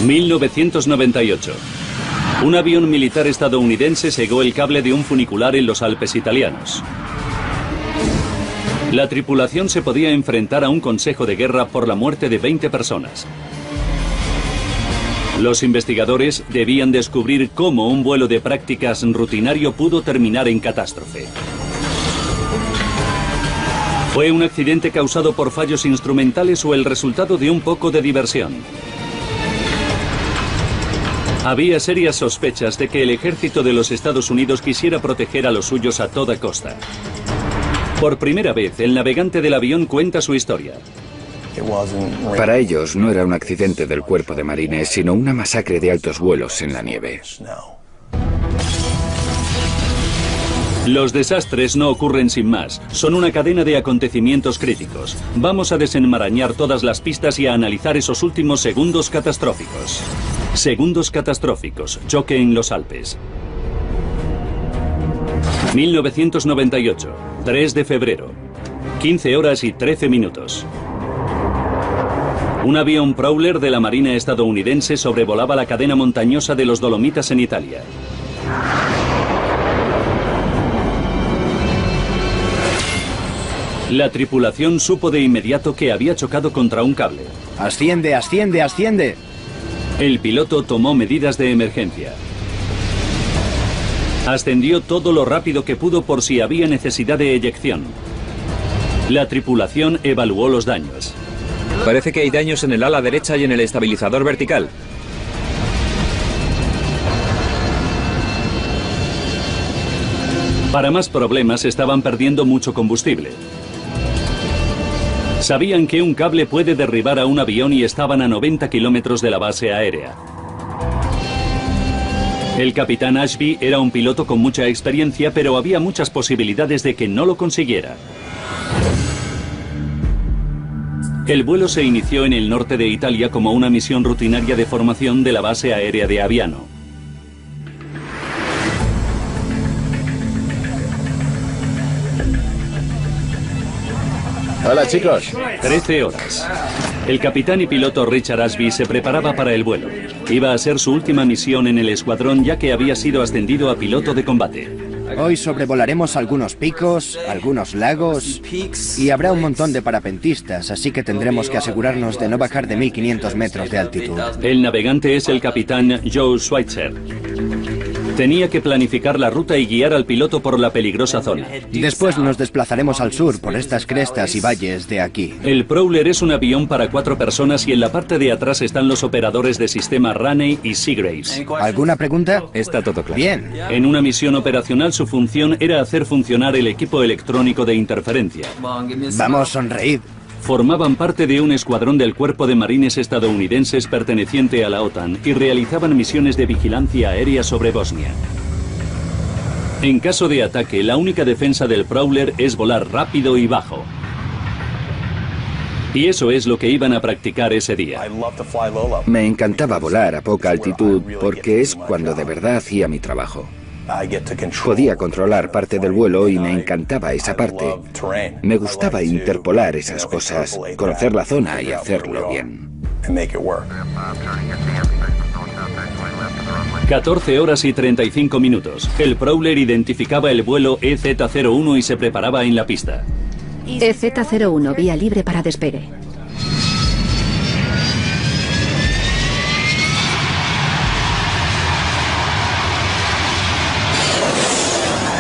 1998. Un avión militar estadounidense segó el cable de un funicular en los Alpes italianos. La tripulación se podía enfrentar a un consejo de guerra por la muerte de 20 personas. Los investigadores debían descubrir cómo un vuelo de prácticas rutinario pudo terminar en catástrofe. ¿Fue un accidente causado por fallos instrumentales o el resultado de un poco de diversión? Había serias sospechas de que el ejército de los Estados Unidos quisiera proteger a los suyos a toda costa. Por primera vez, el navegante del avión cuenta su historia. Para ellos no era un accidente del cuerpo de marines, sino una masacre de altos vuelos en la nieve. Los desastres no ocurren sin más, son una cadena de acontecimientos críticos. Vamos a desenmarañar todas las pistas y a analizar esos últimos segundos catastróficos. Segundos catastróficos, choque en los Alpes. 1998, 3 de febrero, 15 horas y 13 minutos. Un avión Prowler de la Marina estadounidense sobrevolaba la cadena montañosa de los Dolomitas en Italia. La tripulación supo de inmediato que había chocado contra un cable. ¡Asciende, asciende, asciende! El piloto tomó medidas de emergencia. Ascendió todo lo rápido que pudo por si había necesidad de eyección. La tripulación evaluó los daños. Parece que hay daños en el ala derecha y en el estabilizador vertical. Para más problemas, estaban perdiendo mucho combustible. Sabían que un cable puede derribar a un avión y estaban a 90 kilómetros de la base aérea. El capitán Ashby era un piloto con mucha experiencia, pero había muchas posibilidades de que no lo consiguiera. El vuelo se inició en el norte de Italia como una misión rutinaria de formación de la base aérea de Aviano. Hola, chicos. 13 horas. El capitán y piloto Richard Ashby se preparaba para el vuelo. Iba a ser su última misión en el escuadrón, ya que había sido ascendido a piloto de combate. Hoy sobrevolaremos algunos picos, algunos lagos y habrá un montón de parapentistas, así que tendremos que asegurarnos de no bajar de 1500 metros de altitud. El navegante es el capitán Joe Schweitzer. Tenía que planificar la ruta y guiar al piloto por la peligrosa zona. Después nos desplazaremos al sur por estas crestas y valles de aquí. El Prowler es un avión para 4 personas y en la parte de atrás están los operadores de sistema Raney y Seagraves. ¿Alguna pregunta? Está todo claro. Bien. En una misión operacional su función era hacer funcionar el equipo electrónico de interferencia. Vamos, sonreíd. Formaban parte de un escuadrón del Cuerpo de Marines estadounidenses perteneciente a la OTAN y realizaban misiones de vigilancia aérea sobre Bosnia. En caso de ataque, la única defensa del Prowler es volar rápido y bajo. Y eso es lo que iban a practicar ese día. Me encantaba volar a poca altitud porque es cuando de verdad hacía mi trabajo. Podía controlar parte del vuelo y me encantaba esa parte. Me gustaba interpolar esas cosas, conocer la zona y hacerlo bien. 14 horas y 35 minutos. El Prowler identificaba el vuelo EZ-01 y se preparaba en la pista. EZ-01, vía libre para despegue.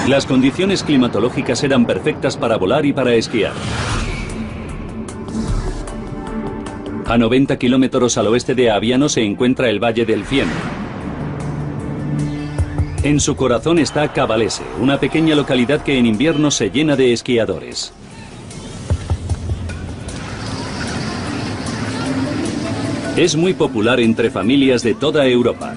Las condiciones climatológicas eran perfectas para volar y para esquiar. A 90 kilómetros al oeste de Aviano se encuentra el Valle del Fieno. En su corazón está Cavalese, una pequeña localidad que en invierno se llena de esquiadores. Es muy popular entre familias de toda Europa.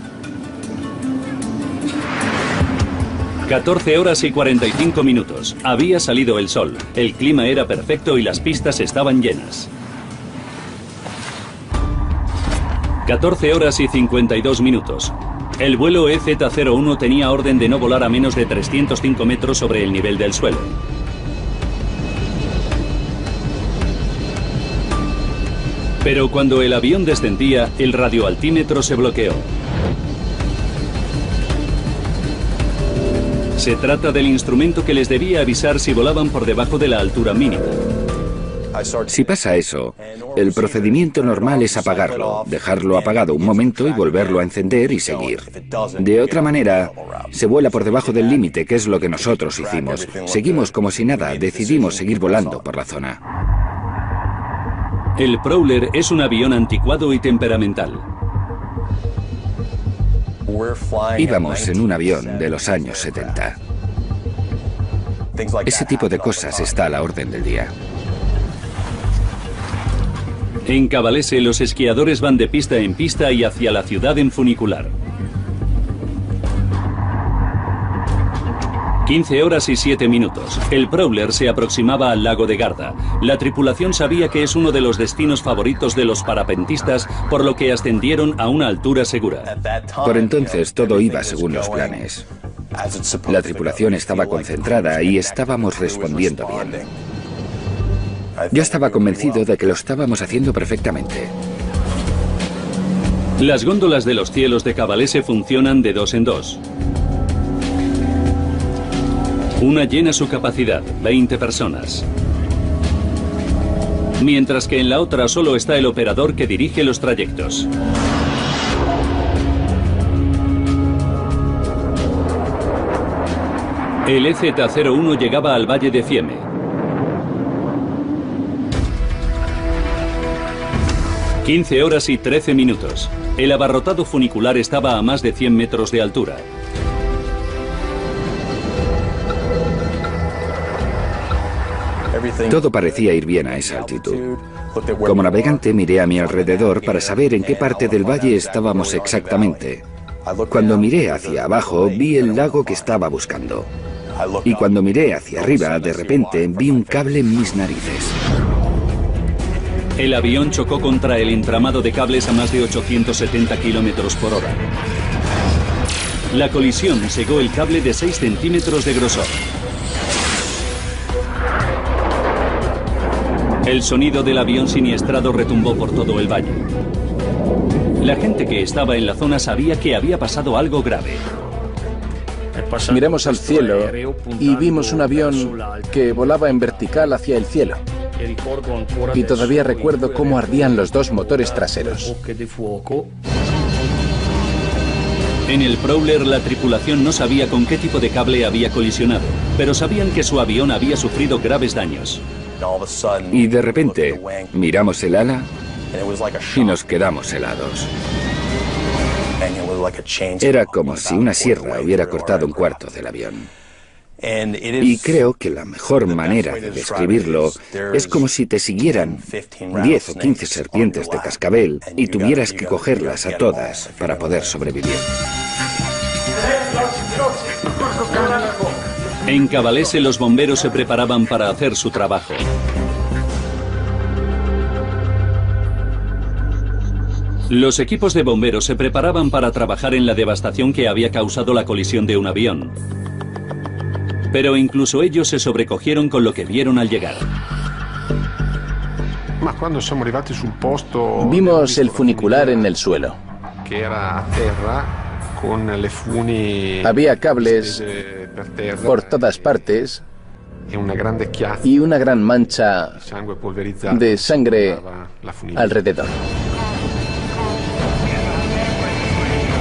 14 horas y 45 minutos. Había salido el sol. El clima era perfecto y las pistas estaban llenas. 14 horas y 52 minutos. El vuelo EZ-01 tenía orden de no volar a menos de 305 metros sobre el nivel del suelo. Pero cuando el avión descendía, el radioaltímetro se bloqueó. Se trata del instrumento que les debía avisar si volaban por debajo de la altura mínima. Si pasa eso, el procedimiento normal es apagarlo, dejarlo apagado un momento y volverlo a encender y seguir. De otra manera, se vuela por debajo del límite, que es lo que nosotros hicimos. Seguimos como si nada, decidimos seguir volando por la zona. El Prowler es un avión anticuado y temperamental. Íbamos en un avión de los años 70. Ese tipo de cosas está a la orden del día. En Cavalese, los esquiadores van de pista en pista y hacia la ciudad en funicular. 15 horas y 7 minutos. El Prowler se aproximaba al lago de Garda. La tripulación sabía que es uno de los destinos favoritos de los parapentistas, por lo que ascendieron a una altura segura. Por entonces todo iba según los planes. La tripulación estaba concentrada y estábamos respondiendo bien. Yo estaba convencido de que lo estábamos haciendo perfectamente. Las góndolas de los cielos de Cavalese funcionan de dos en dos. Una llena su capacidad, 20 personas. Mientras que en la otra solo está el operador que dirige los trayectos. El EZ-01 llegaba al Valle de Fiemme. 15 horas y 13 minutos. El abarrotado funicular estaba a más de 100 metros de altura. Todo parecía ir bien a esa altitud. Como navegante miré a mi alrededor para saber en qué parte del valle estábamos exactamente. Cuando miré hacia abajo vi el lago que estaba buscando. Y cuando miré hacia arriba, de repente vi un cable en mis narices. El avión chocó contra el entramado de cables a más de 870 kilómetros por hora. La colisión cegó el cable de 6 centímetros de grosor. El sonido del avión siniestrado retumbó por todo el valle. La gente que estaba en la zona sabía que había pasado algo grave. Miramos al cielo y vimos un avión que volaba en vertical hacia el cielo. Y todavía recuerdo cómo ardían los dos motores traseros. En el Prowler la tripulación no sabía con qué tipo de cable había colisionado, pero sabían que su avión había sufrido graves daños. Y de repente miramos el ala y nos quedamos helados. Era como si una sierra hubiera cortado un cuarto del avión. Y creo que la mejor manera de describirlo es como si te siguieran 10 o 15 serpientes de cascabel y tuvieras que cogerlas a todas para poder sobrevivir. En Cavalese los bomberos se preparaban para hacer su trabajo. Los equipos de bomberos se preparaban para trabajar en la devastación que había causado la colisión de un avión. Pero incluso ellos se sobrecogieron con lo que vieron al llegar. Vimos el funicular en el suelo. Había cables por todas partes y una gran mancha de sangre alrededor.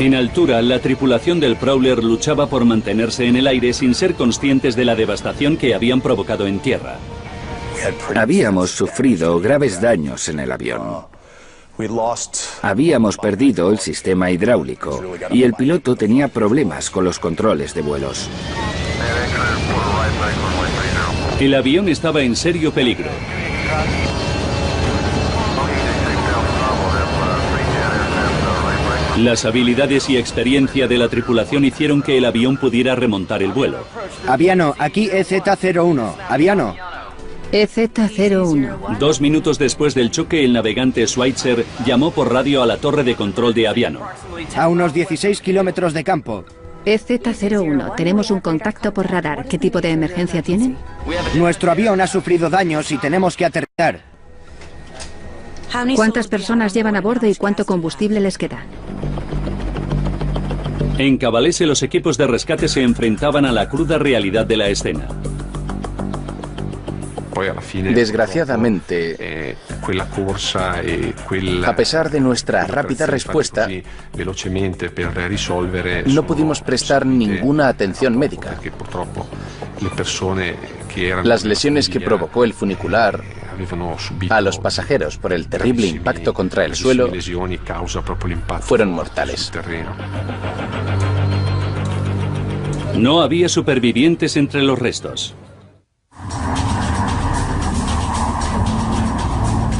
En altura, la tripulación del Prowler luchaba por mantenerse en el aire sin ser conscientes de la devastación que habían provocado en tierra. Habíamos sufrido graves daños en el avión. Habíamos perdido el sistema hidráulico y el piloto tenía problemas con los controles de vuelos. El avión estaba en serio peligro. Las habilidades y experiencia de la tripulación hicieron que el avión pudiera remontar el vuelo. Aviano, aquí EZ-01. Aviano. EZ-01. 2 minutos después del choque, el navegante Schweitzer llamó por radio a la torre de control de Aviano. A unos 16 kilómetros de campo. EZ-01. Tenemos un contacto por radar. ¿Qué tipo de emergencia tienen? Nuestro avión ha sufrido daños y tenemos que aterrizar. ¿Cuántas personas llevan a bordo y cuánto combustible les queda? En Cavalese los equipos de rescate se enfrentaban a la cruda realidad de la escena. Desgraciadamente, a pesar de nuestra rápida respuesta, no pudimos prestar ninguna atención médica. Las lesiones que provocó el funicular a los pasajeros por el terrible impacto contra el suelo fueron mortales. No había supervivientes entre los restos.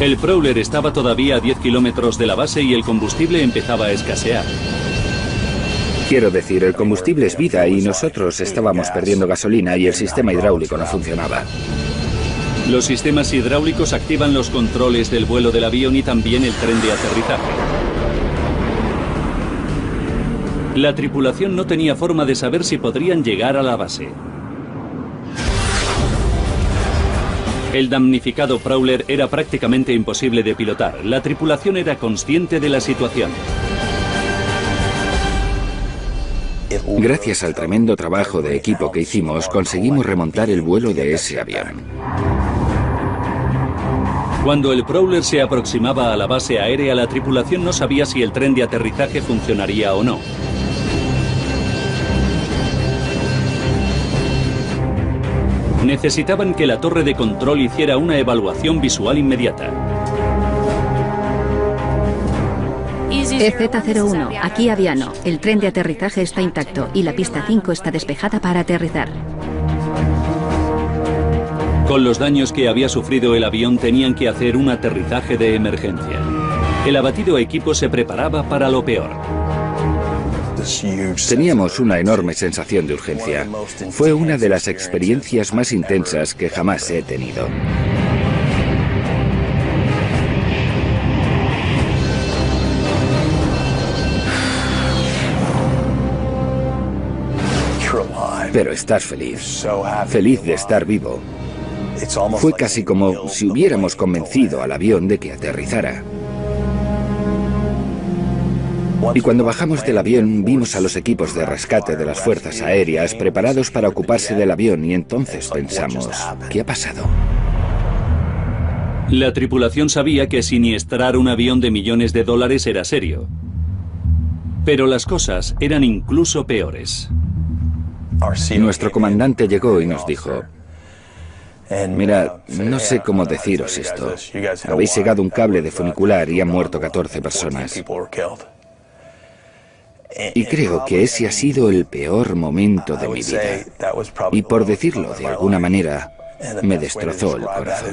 El Prowler estaba todavía a 10 kilómetros de la base y el combustible empezaba a escasear. Quiero decir, el combustible es vida y nosotros estábamos perdiendo gasolina y el sistema hidráulico no funcionaba. Los sistemas hidráulicos activan los controles del vuelo del avión y también el tren de aterrizaje. La tripulación no tenía forma de saber si podrían llegar a la base. El damnificado Prowler era prácticamente imposible de pilotar. La tripulación era consciente de la situación. Gracias al tremendo trabajo de equipo que hicimos, conseguimos remontar el vuelo de ese avión. Cuando el Prowler se aproximaba a la base aérea, la tripulación no sabía si el tren de aterrizaje funcionaría o no. Necesitaban que la torre de control hiciera una evaluación visual inmediata. EZ-01, aquí Aviano. El tren de aterrizaje está intacto y la pista 5 está despejada para aterrizar. Con los daños que había sufrido el avión tenían que hacer un aterrizaje de emergencia. El abatido equipo se preparaba para lo peor. Teníamos una enorme sensación de urgencia. Fue una de las experiencias más intensas que jamás he tenido. Pero estás feliz. Feliz de estar vivo. Fue casi como si hubiéramos convencido al avión de que aterrizara. Y cuando bajamos del avión vimos a los equipos de rescate de las fuerzas aéreas preparados para ocuparse del avión y entonces pensamos, ¿qué ha pasado? La tripulación sabía que siniestrar un avión de millones de dólares era serio. Pero las cosas eran incluso peores. Nuestro comandante llegó y nos dijo, mira, no sé cómo deciros esto. Habéis segado un cable de funicular y han muerto 14 personas. Y creo que ese ha sido el peor momento de mi vida. Y por decirlo de alguna manera, me destrozó el corazón.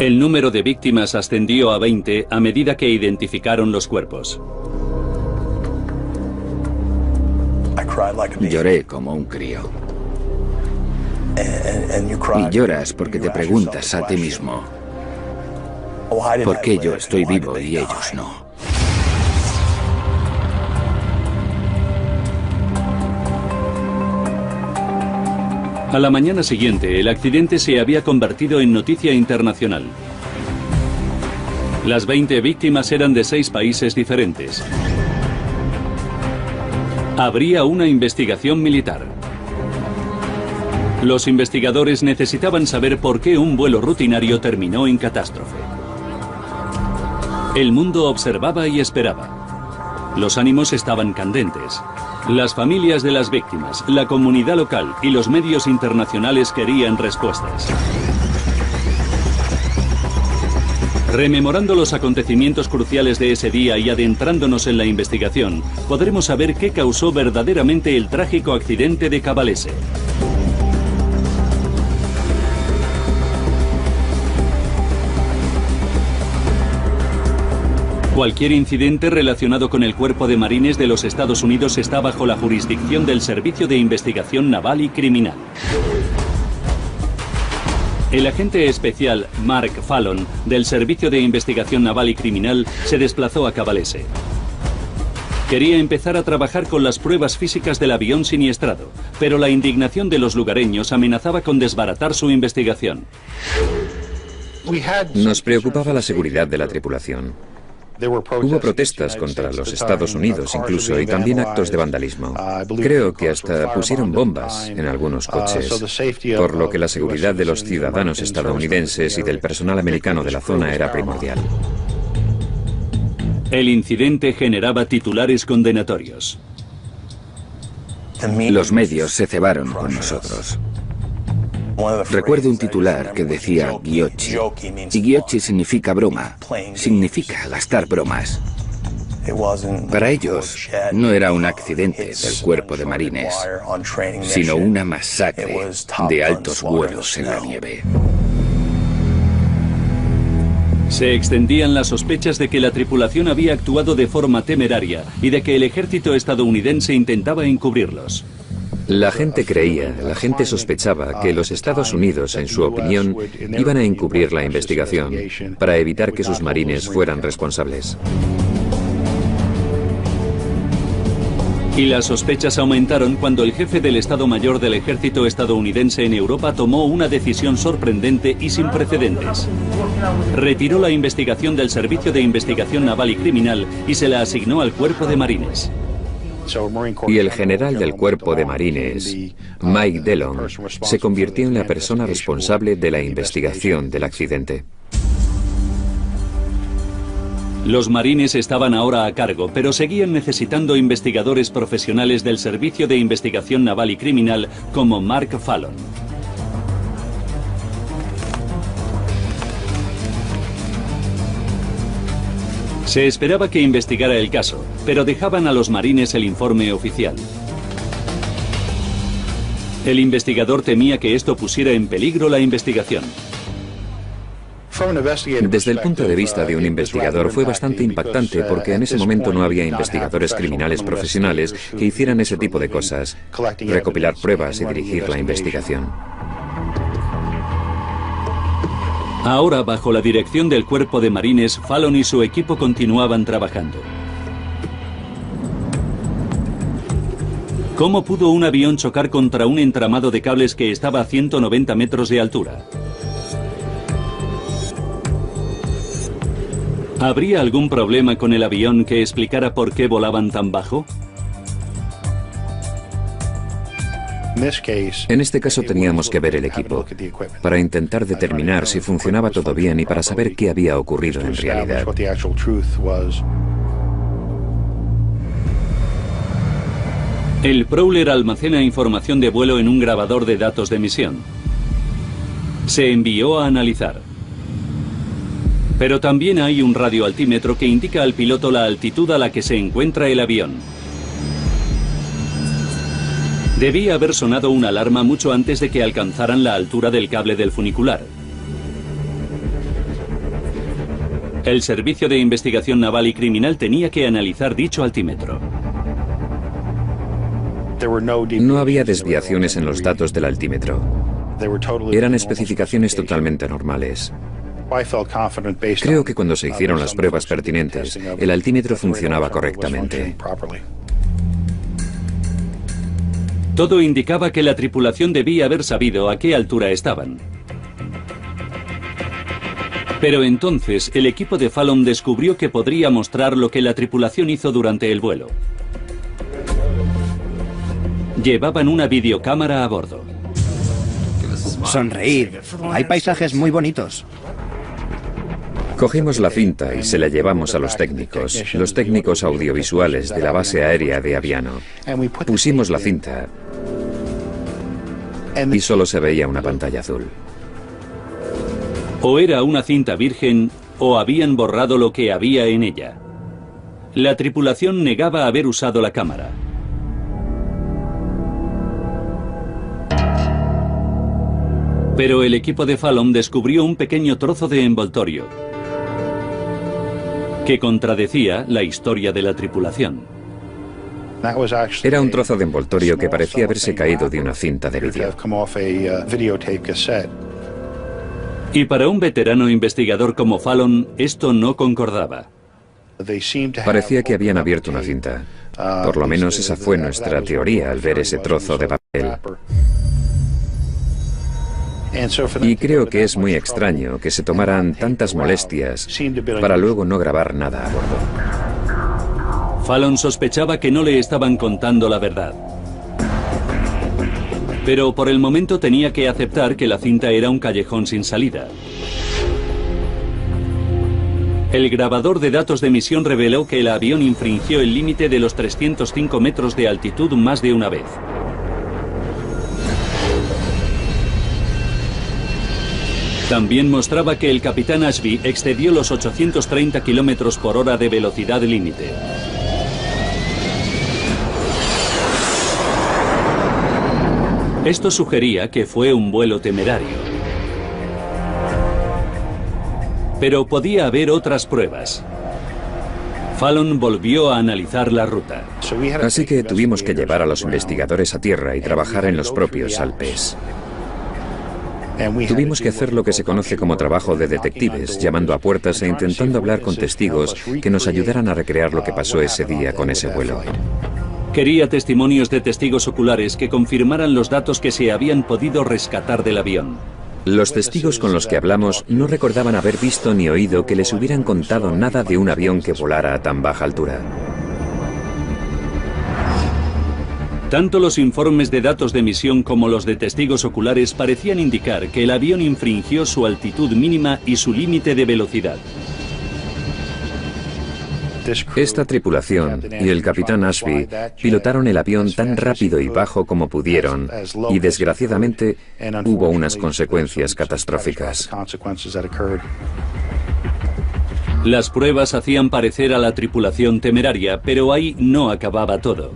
El número de víctimas ascendió a 20 a medida que identificaron los cuerpos. Lloré como un crío. Y lloras porque te preguntas a ti mismo, ¿por qué yo estoy vivo y ellos no? A la mañana siguiente, el accidente se había convertido en noticia internacional. Las 20 víctimas eran de 6 países diferentes. Habría una investigación militar. Los investigadores necesitaban saber por qué un vuelo rutinario terminó en catástrofe. El mundo observaba y esperaba. Los ánimos estaban candentes. Las familias de las víctimas, la comunidad local y los medios internacionales querían respuestas. Rememorando los acontecimientos cruciales de ese día y adentrándonos en la investigación, podremos saber qué causó verdaderamente el trágico accidente de Cavalese. Cualquier incidente relacionado con el Cuerpo de Marines de los Estados Unidos está bajo la jurisdicción del Servicio de Investigación Naval y Criminal. El agente especial Mark Fallon, del Servicio de Investigación Naval y Criminal, se desplazó a Cavalese. Quería empezar a trabajar con las pruebas físicas del avión siniestrado, pero la indignación de los lugareños amenazaba con desbaratar su investigación. Nos preocupaba la seguridad de la tripulación. Hubo protestas contra los Estados Unidos incluso y también actos de vandalismo. Creo que hasta pusieron bombas en algunos coches, por lo que la seguridad de los ciudadanos estadounidenses y del personal americano de la zona era primordial. El incidente generaba titulares condenatorios. Los medios se cebaron con nosotros. Recuerdo un titular que decía Ghiocchi. Y Ghiocchi significa broma, significa gastar bromas. Para ellos no era un accidente del cuerpo de marines, sino una masacre de altos vuelos en la nieve. Se extendían las sospechas de que la tripulación había actuado de forma temeraria y de que el ejército estadounidense intentaba encubrirlos. La gente creía, la gente sospechaba que los Estados Unidos, en su opinión, iban a encubrir la investigación para evitar que sus marines fueran responsables. Y las sospechas aumentaron cuando el jefe del Estado Mayor del Ejército estadounidense en Europa tomó una decisión sorprendente y sin precedentes. Retiró la investigación del Servicio de Investigación Naval y Criminal y se la asignó al Cuerpo de Marines. Y el general del Cuerpo de Marines, Mike Dillon, se convirtió en la persona responsable de la investigación del accidente. Los marines estaban ahora a cargo, pero seguían necesitando investigadores profesionales del Servicio de Investigación Naval y Criminal como Mark Fallon. Se esperaba que investigara el caso, pero dejaban a los marines el informe oficial. El investigador temía que esto pusiera en peligro la investigación. Desde el punto de vista de un investigador fue bastante impactante porque en ese momento no había investigadores criminales profesionales que hicieran ese tipo de cosas, recopilar pruebas y dirigir la investigación. Ahora, bajo la dirección del Cuerpo de Marines, Fallon y su equipo continuaban trabajando. ¿Cómo pudo un avión chocar contra un entramado de cables que estaba a 190 metros de altura? ¿Habría algún problema con el avión que explicara por qué volaban tan bajo? En este caso teníamos que ver el equipo, para intentar determinar si funcionaba todo bien y para saber qué había ocurrido en realidad. El Prowler almacena información de vuelo en un grabador de datos de misión. Se envió a analizar. Pero también hay un radioaltímetro que indica al piloto la altitud a la que se encuentra el avión. Debía haber sonado una alarma mucho antes de que alcanzaran la altura del cable del funicular. El Servicio de Investigación Naval y Criminal tenía que analizar dicho altímetro. No había desviaciones en los datos del altímetro. Eran especificaciones totalmente normales. Creo que cuando se hicieron las pruebas pertinentes, el altímetro funcionaba correctamente. Todo indicaba que la tripulación debía haber sabido a qué altura estaban. Pero entonces el equipo de Fallon descubrió que podría mostrar lo que la tripulación hizo durante el vuelo. Llevaban una videocámara a bordo. Sonreíd. Hay paisajes muy bonitos. Cogimos la cinta y se la llevamos a los técnicos audiovisuales de la base aérea de Aviano. Pusimos la cinta y solo se veía una pantalla azul. O era una cinta virgen o habían borrado lo que había en ella. La tripulación negaba haber usado la cámara. Pero el equipo de Fallon descubrió un pequeño trozo de envoltorio que contradecía la historia de la tripulación. Era un trozo de envoltorio que parecía haberse caído de una cinta de vídeo. Y para un veterano investigador como Fallon, esto no concordaba. Parecía que habían abierto una cinta. Por lo menos esa fue nuestra teoría al ver ese trozo de papel. Y creo que es muy extraño que se tomaran tantas molestias para luego no grabar nada a bordo. Fallon sospechaba que no le estaban contando la verdad. Pero por el momento tenía que aceptar que la cinta era un callejón sin salida. El grabador de datos de misión reveló que el avión infringió el límite de los 305 metros de altitud más de una vez. También mostraba que el capitán Ashby excedió los 830 km por hora de velocidad límite. Esto sugería que fue un vuelo temerario. Pero podía haber otras pruebas. Fallon volvió a analizar la ruta. Así que tuvimos que llevar a los investigadores a tierra y trabajar en los propios Alpes. Tuvimos que hacer lo que se conoce como trabajo de detectives, llamando a puertas e intentando hablar con testigos que nos ayudaran a recrear lo que pasó ese día con ese vuelo. Quería testimonios de testigos oculares que confirmaran los datos que se habían podido rescatar del avión. Los testigos con los que hablamos no recordaban haber visto ni oído que les hubieran contado nada de un avión que volara a tan baja altura. Tanto los informes de datos de misión como los de testigos oculares parecían indicar que el avión infringió su altitud mínima y su límite de velocidad. Esta tripulación y el capitán Ashby pilotaron el avión tan rápido y bajo como pudieron y desgraciadamente hubo unas consecuencias catastróficas. Las pruebas hacían parecer a la tripulación temeraria, pero ahí no acababa todo.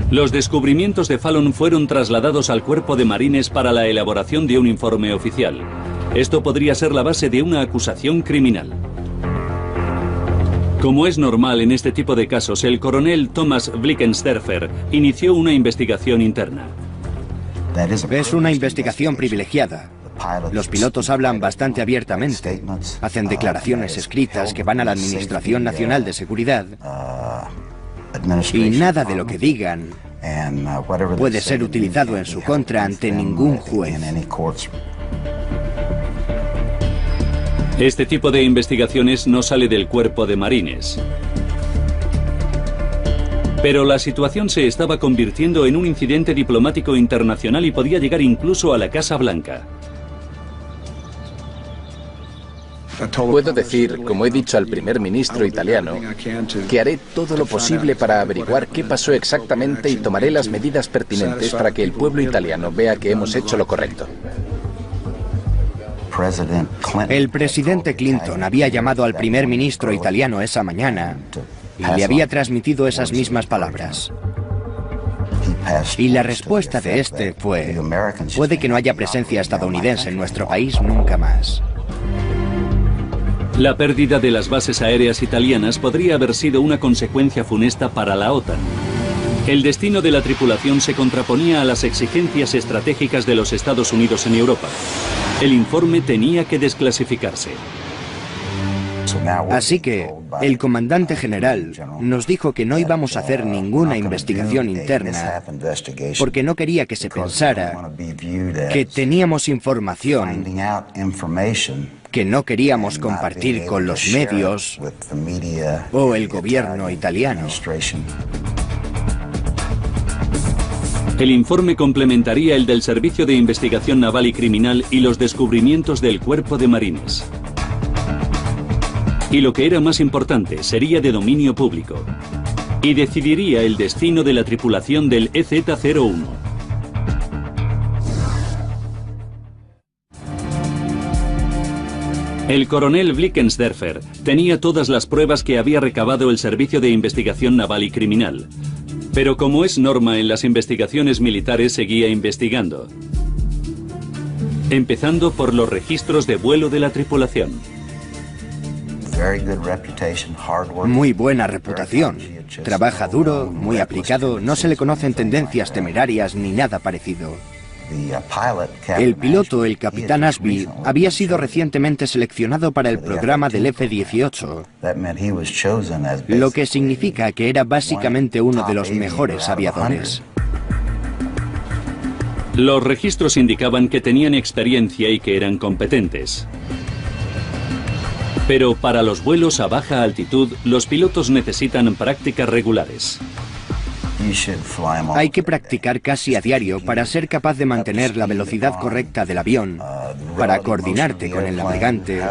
Los descubrimientos de Fallon fueron trasladados al Cuerpo de Marines para la elaboración de un informe oficial. Esto podría ser la base de una acusación criminal. Como es normal en este tipo de casos, el coronel Thomas Blickensderfer inició una investigación interna. Es una investigación privilegiada. Los pilotos hablan bastante abiertamente, hacen declaraciones escritas que van a la Administración Nacional de Seguridad y nada de lo que digan puede ser utilizado en su contra ante ningún juez. Este tipo de investigaciones no sale del Cuerpo de Marines. Pero la situación se estaba convirtiendo en un incidente diplomático internacional y podía llegar incluso a la Casa Blanca. Puedo decir, como he dicho al primer ministro italiano, que haré todo lo posible para averiguar qué pasó exactamente y tomaré las medidas pertinentes para que el pueblo italiano vea que hemos hecho lo correcto. El presidente Clinton había llamado al primer ministro italiano esa mañana y le había transmitido esas mismas palabras. Y la respuesta de este fue: puede que no haya presencia estadounidense en nuestro país nunca más. La pérdida de las bases aéreas italianas podría haber sido una consecuencia funesta para la OTAN. El destino de la tripulación se contraponía a las exigencias estratégicas de los Estados Unidos en Europa. El informe tenía que desclasificarse. Así que el comandante general nos dijo que no íbamos a hacer ninguna investigación interna porque no quería que se pensara que teníamos información que no queríamos compartir con los medios o el gobierno italiano. El informe complementaría el del Servicio de Investigación Naval y Criminal y los descubrimientos del Cuerpo de Marines. Y lo que era más importante, sería de dominio público. Y decidiría el destino de la tripulación del EZ-01. El coronel Blickensderfer tenía todas las pruebas que había recabado el Servicio de Investigación Naval y Criminal. Pero como es norma en las investigaciones militares, seguía investigando. Empezando por los registros de vuelo de la tripulación. Muy buena reputación. Trabaja duro, muy aplicado, no se le conocen tendencias temerarias ni nada parecido. El piloto, el capitán Ashby, había sido recientemente seleccionado para el programa del F-18, lo que significa que era básicamente uno de los mejores aviadores. Los registros indicaban que tenían experiencia y que eran competentes. Pero para los vuelos a baja altitud, los pilotos necesitan prácticas regulares. Hay que practicar casi a diario para ser capaz de mantener la velocidad correcta del avión, para coordinarte con el navegante.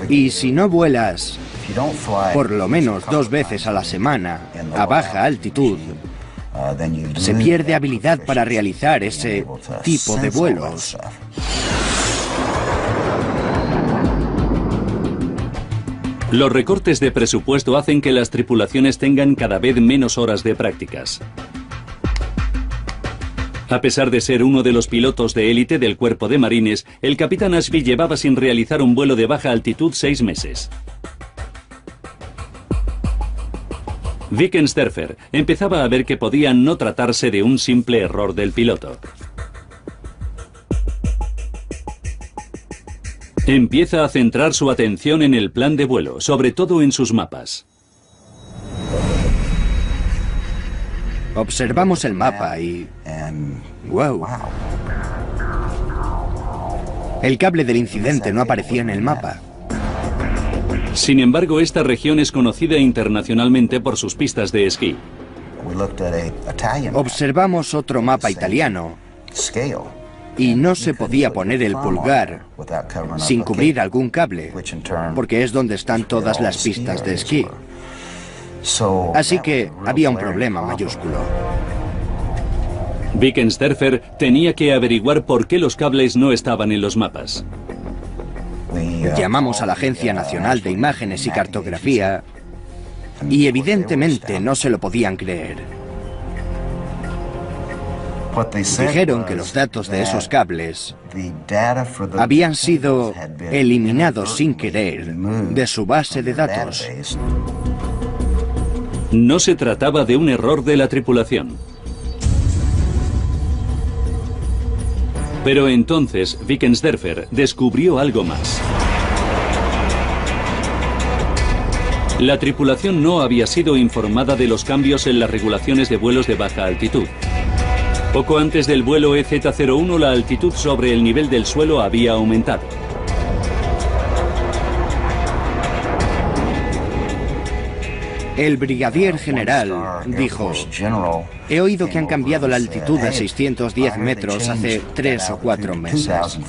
Y si no vuelas por lo menos 2 veces a la semana a baja altitud, se pierde habilidad para realizar ese tipo de vuelos. Los recortes de presupuesto hacen que las tripulaciones tengan cada vez menos horas de prácticas. A pesar de ser uno de los pilotos de élite del cuerpo de marines, el capitán Ashby llevaba sin realizar un vuelo de baja altitud 6 meses. Wickensderfer empezaba a ver que podía no tratarse de un simple error del piloto. Empieza a centrar su atención en el plan de vuelo, sobre todo en sus mapas. Observamos el mapa y... ¡wow! El cable del incidente no aparecía en el mapa. Sin embargo, esta región es conocida internacionalmente por sus pistas de esquí. Observamos otro mapa italiano y no se podía poner el pulgar sin cubrir algún cable, porque es donde están todas las pistas de esquí. Así que había un problema mayúsculo. Wickensderfer tenía que averiguar por qué los cables no estaban en los mapas. Llamamos a la Agencia Nacional de Imágenes y Cartografía y evidentemente no se lo podían creer. Dijeron que los datos de esos cables habían sido eliminados sin querer de su base de datos. No se trataba de un error de la tripulación. Pero entonces Wickensderfer descubrió algo más. La tripulación no había sido informada de los cambios en las regulaciones de vuelos de baja altitud. Poco antes del vuelo EZ-01, la altitud sobre el nivel del suelo había aumentado. El brigadier general dijo: he oído que han cambiado la altitud a 610 metros hace 3 o 4 meses.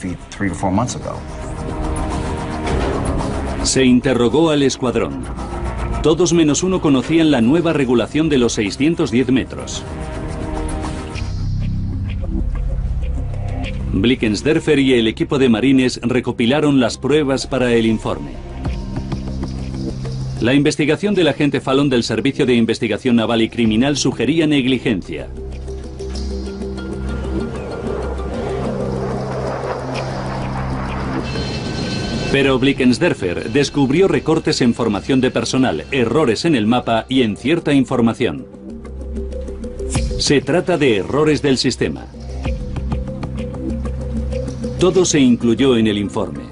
Se interrogó al escuadrón. Todos menos uno conocían la nueva regulación de los 610 metros. Wickensderfer y el equipo de marines recopilaron las pruebas para el informe. La investigación del agente Fallon del Servicio de Investigación Naval y Criminal sugería negligencia. Pero Wickensderfer descubrió recortes en formación de personal, errores en el mapa y en cierta información. Se trata de errores del sistema. Todo se incluyó en el informe.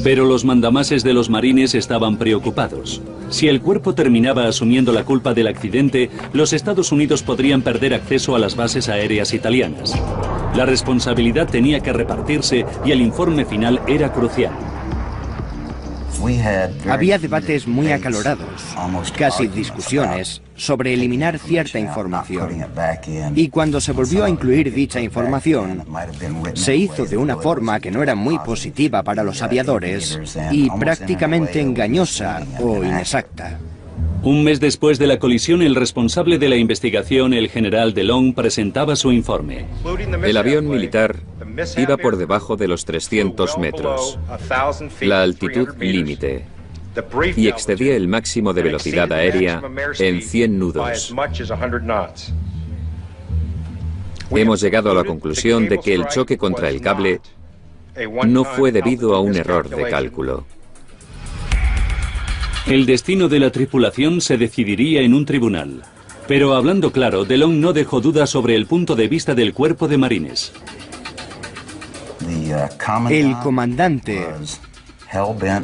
Pero los mandamases de los marines estaban preocupados. Si el cuerpo terminaba asumiendo la culpa del accidente, los Estados Unidos podrían perder acceso a las bases aéreas italianas. La responsabilidad tenía que repartirse y el informe final era crucial. Había debates muy acalorados, casi discusiones, sobre eliminar cierta información. Y cuando se volvió a incluir dicha información, se hizo de una forma que no era muy positiva para los aviadores y prácticamente engañosa o inexacta. Un mes después de la colisión, el responsable de la investigación, el general DeLong, presentaba su informe. El avión militar iba por debajo de los 300 metros, la altitud límite, y excedía el máximo de velocidad aérea en 100 nudos. Hemos llegado a la conclusión de que el choque contra el cable no fue debido a un error de cálculo. El destino de la tripulación se decidiría en un tribunal, Pero hablando claro, DeLong no dejó dudas sobre el punto de vista del cuerpo de marines. El comandante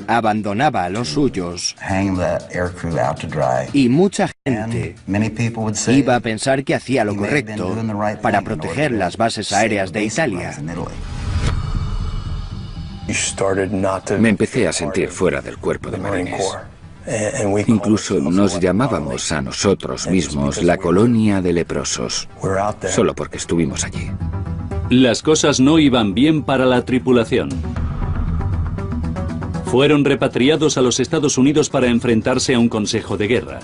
abandonaba a los suyos y mucha gente iba a pensar que hacía lo correcto para proteger las bases aéreas de Italia. Me empecé a sentir fuera del cuerpo de marines. Incluso nos llamábamos a nosotros mismos la colonia de leprosos, solo porque estuvimos allí. Las cosas no iban bien para la tripulación. Fueron repatriados a los Estados Unidos para enfrentarse a un consejo de guerra.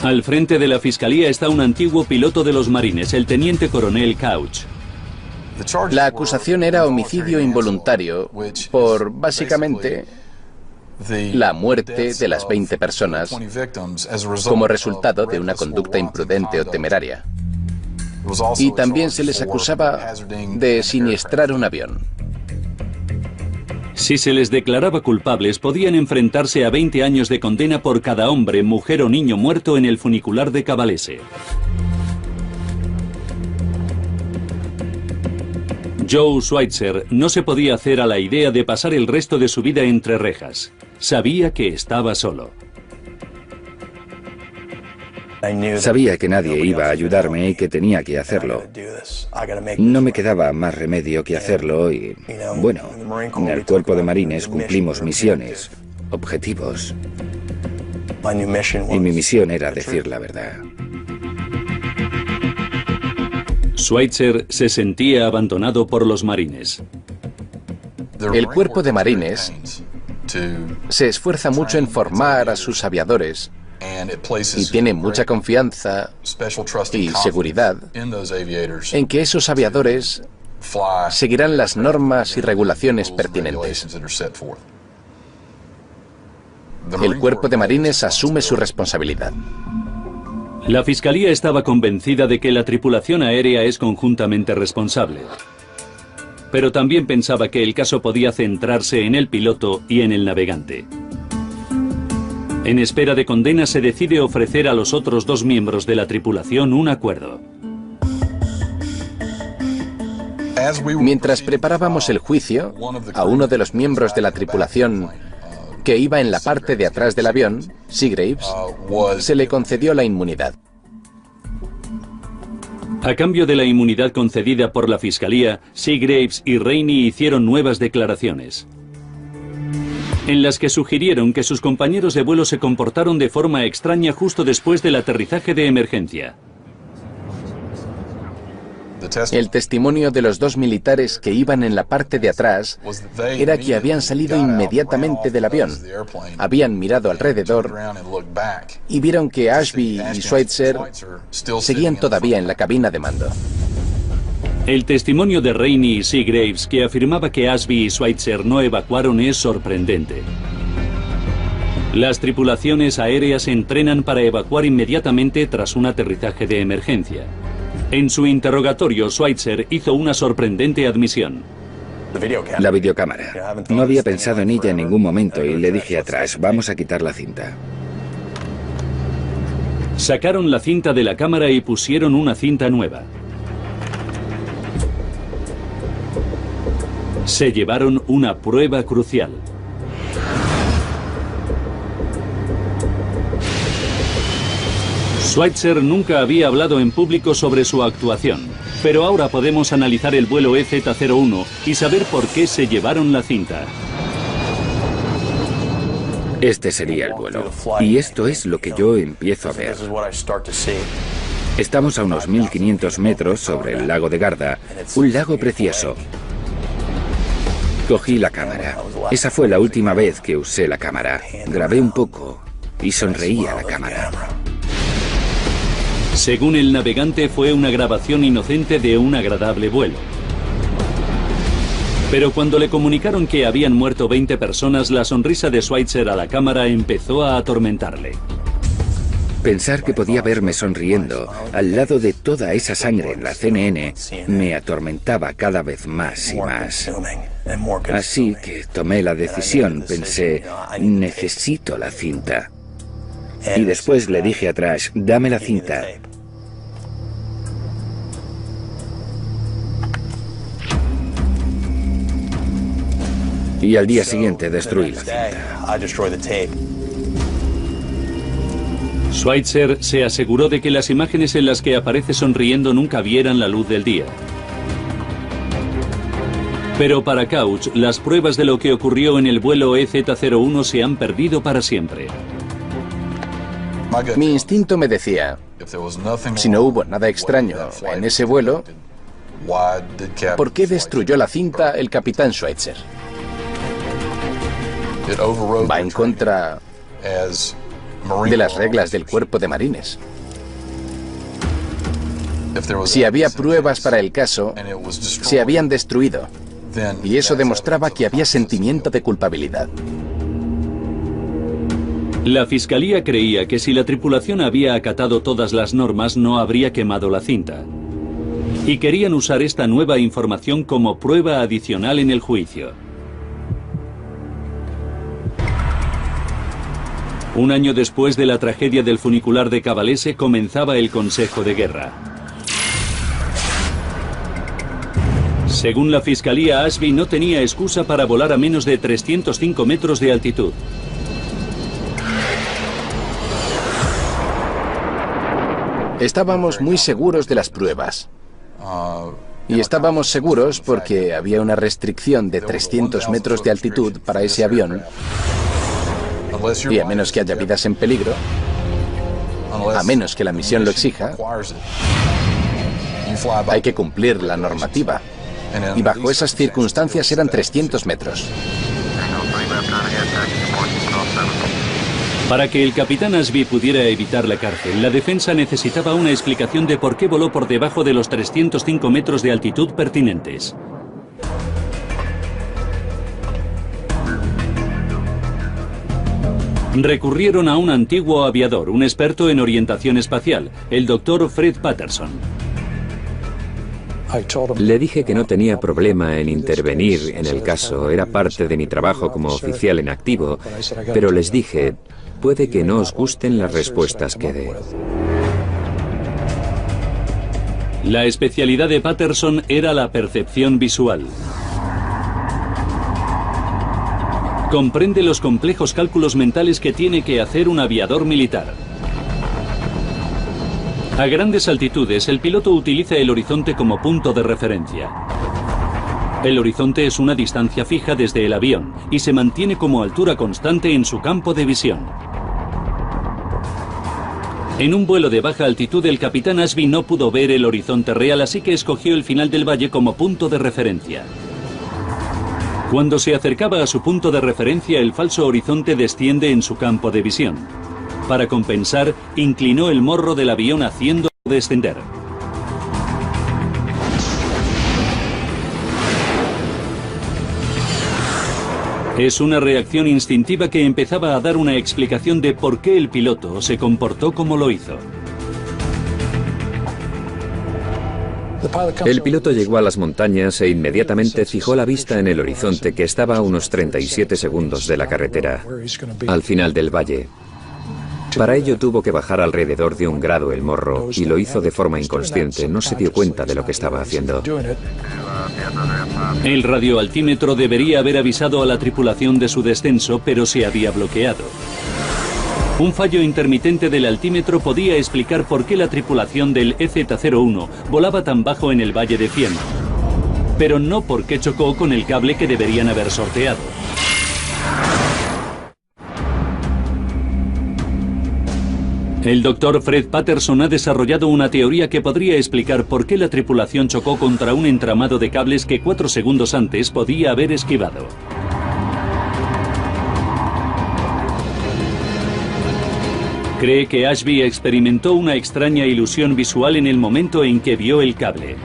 Al frente de la fiscalía está un antiguo piloto de los marines, el teniente coronel Couch. La acusación era homicidio involuntario por, básicamente, la muerte de las 20 personas como resultado de una conducta imprudente o temeraria. Y también se les acusaba de siniestrar un avión. Si se les declaraba culpables, podían enfrentarse a 20 años de condena por cada hombre, mujer o niño muerto en el funicular de Cavalese. Joe Schweitzer no se podía hacer a la idea de pasar el resto de su vida entre rejas. Sabía que estaba solo. Sabía que nadie iba a ayudarme y que tenía que hacerlo. No me quedaba más remedio que hacerlo y, bueno, en el cuerpo de marines cumplimos misiones, objetivos. Y mi misión era decir la verdad. Schweitzer se sentía abandonado por los marines. El cuerpo de marines se esfuerza mucho en formar a sus aviadores y tiene mucha confianza y seguridad en que esos aviadores seguirán las normas y regulaciones pertinentes. El cuerpo de marines asume su responsabilidad. La fiscalía estaba convencida de que la tripulación aérea es conjuntamente responsable. Pero también pensaba que el caso podía centrarse en el piloto y en el navegante. En espera de condena se decide ofrecer a los otros dos miembros de la tripulación un acuerdo. Mientras preparábamos el juicio, a uno de los miembros de la tripulación que iba en la parte de atrás del avión, Seagraves, se le concedió la inmunidad. A cambio de la inmunidad concedida por la fiscalía, Seagraves y Rainey hicieron nuevas declaraciones, en las que sugirieron que sus compañeros de vuelo se comportaron de forma extraña justo después del aterrizaje de emergencia. El testimonio de los dos militares que iban en la parte de atrás era que habían salido inmediatamente del avión, habían mirado alrededor y vieron que Ashby y Schweitzer seguían todavía en la cabina de mando. El testimonio de Rainey y Seagraves, que afirmaba que Ashby y Schweitzer no evacuaron, es sorprendente. Las tripulaciones aéreas se entrenan para evacuar inmediatamente tras un aterrizaje de emergencia. En su interrogatorio, Schweitzer hizo una sorprendente admisión. La videocámara. No había pensado en ella en ningún momento y le dije atrás, vamos a quitar la cinta. Sacaron la cinta de la cámara y pusieron una cinta nueva. Se llevaron una prueba crucial. Schweitzer nunca había hablado en público sobre su actuación, pero ahora podemos analizar el vuelo EZ-01 y saber por qué se llevaron la cinta. Este sería el vuelo, y esto es lo que yo empiezo a ver. Estamos a unos 1500 metros sobre el lago de Garda, un lago precioso. Cogí la cámara. Esa fue la última vez que usé la cámara. Grabé un poco y sonreí a la cámara. Según el navegante, fue una grabación inocente de un agradable vuelo. Pero cuando le comunicaron que habían muerto 20 personas, la sonrisa de Schweitzer a la cámara empezó a atormentarle. Pensar que podía verme sonriendo al lado de toda esa sangre en la CNN me atormentaba cada vez más y más. Así que tomé la decisión, pensé, necesito la cinta. Y después le dije a Trash, dame la cinta. Y al día siguiente destruí la cinta. Schweitzer se aseguró de que las imágenes en las que aparece sonriendo nunca vieran la luz del día. Pero para Couch, las pruebas de lo que ocurrió en el vuelo EZ-01 se han perdido para siempre. Mi instinto me decía, si no hubo nada extraño en ese vuelo, ¿por qué destruyó la cinta el capitán Schweitzer? Va en contra de las reglas del cuerpo de marines. Si había pruebas para el caso, se habían destruido. Y eso demostraba que había sentimiento de culpabilidad. La fiscalía creía que si la tripulación había acatado todas las normas no habría quemado la cinta. Y querían usar esta nueva información como prueba adicional en el juicio. Un año después de la tragedia del funicular de Cavalese comenzaba el Consejo de Guerra. Según la fiscalía, Ashby no tenía excusa para volar a menos de 305 metros de altitud. Estábamos muy seguros de las pruebas. Y estábamos seguros porque había una restricción de 300 metros de altitud para ese avión. Y a menos que haya vidas en peligro, a menos que la misión lo exija, hay que cumplir la normativa. Y bajo esas circunstancias eran 300 metros. Para que el capitán Ashby pudiera evitar la cárcel, la defensa necesitaba una explicación de por qué voló por debajo de los 305 metros de altitud pertinentes. Recurrieron a un antiguo aviador, un experto en orientación espacial, el Dr. Fred Patterson. Le dije que no tenía problema en intervenir en el caso, era parte de mi trabajo como oficial en activo, pero les dije, puede que no os gusten las respuestas que dé. La especialidad de Patterson era la percepción visual. Comprende los complejos cálculos mentales que tiene que hacer un aviador militar. A grandes altitudes, el piloto utiliza el horizonte como punto de referencia. El horizonte es una distancia fija desde el avión y se mantiene como altura constante en su campo de visión. En un vuelo de baja altitud, el capitán Ashby no pudo ver el horizonte real, así que escogió el final del valle como punto de referencia. Cuando se acercaba a su punto de referencia, el falso horizonte desciende en su campo de visión. Para compensar, inclinó el morro del avión haciéndolo descender. Es una reacción instintiva que empezaba a dar una explicación de por qué el piloto se comportó como lo hizo. El piloto llegó a las montañas e inmediatamente fijó la vista en el horizonte, que estaba a unos 37 segundos de la carretera, al final del valle. Para ello tuvo que bajar alrededor de 1 grado el morro y lo hizo de forma inconsciente, no se dio cuenta de lo que estaba haciendo. El radioaltímetro debería haber avisado a la tripulación de su descenso, pero se había bloqueado. Un fallo intermitente del altímetro podía explicar por qué la tripulación del EZ-01 volaba tan bajo en el Valle de Fiemme, pero no por qué chocó con el cable que deberían haber sorteado. El Dr. Fred Patterson ha desarrollado una teoría que podría explicar por qué la tripulación chocó contra un entramado de cables que 4 segundos antes podía haber esquivado. Cree que Ashby experimentó una extraña ilusión visual en el momento en que vio el cable.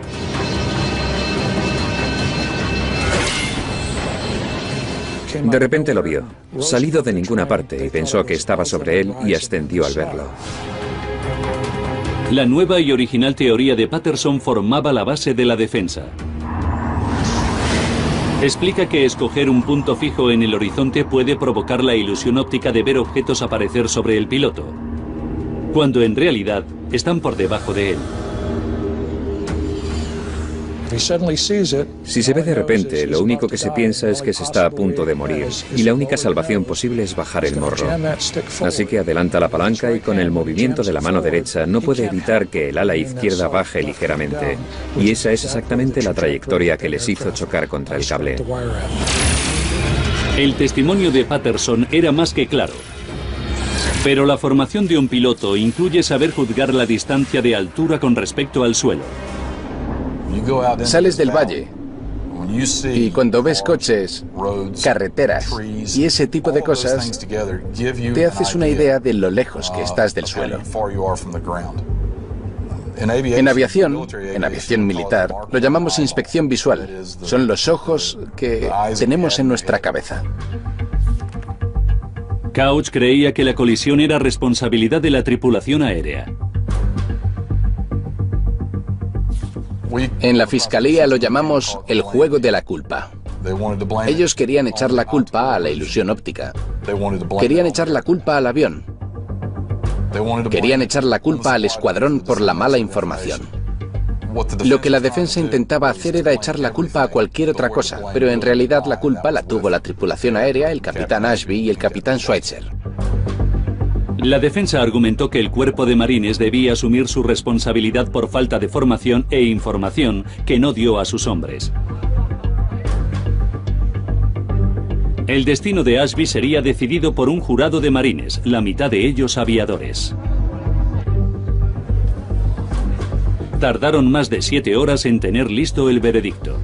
De repente lo vio, salido de ninguna parte, y pensó que estaba sobre él y ascendió al verlo. La nueva y original teoría de Patterson formaba la base de la defensa. Explica que escoger un punto fijo en el horizonte puede provocar la ilusión óptica de ver objetos aparecer sobre el piloto, cuando en realidad están por debajo de él. Si se ve de repente, lo único que se piensa es que se está a punto de morir y la única salvación posible es bajar el morro. Así que adelanta la palanca y con el movimiento de la mano derecha no puede evitar que el ala izquierda baje ligeramente. Y esa es exactamente la trayectoria que les hizo chocar contra el cable. El testimonio de Patterson era más que claro. Pero la formación de un piloto incluye saber juzgar la distancia de altura con respecto al suelo. Sales del valle y cuando ves coches, carreteras y ese tipo de cosas, te haces una idea de lo lejos que estás del suelo. En aviación militar, lo llamamos inspección visual. Son los ojos que tenemos en nuestra cabeza. Couch creía que la colisión era responsabilidad de la tripulación aérea. En la fiscalía lo llamamos el juego de la culpa. Ellos querían echar la culpa a la ilusión óptica. Querían echar la culpa al avión. Querían echar la culpa al escuadrón por la mala información. Lo que la defensa intentaba hacer era echar la culpa a cualquier otra cosa, pero en realidad la culpa la tuvo la tripulación aérea, el capitán Ashby y el capitán Schweitzer. La defensa argumentó que el cuerpo de marines debía asumir su responsabilidad por falta de formación e información que no dio a sus hombres. El destino de Ashby sería decidido por un jurado de marines, la mitad de ellos aviadores. Tardaron más de 7 horas en tener listo el veredicto.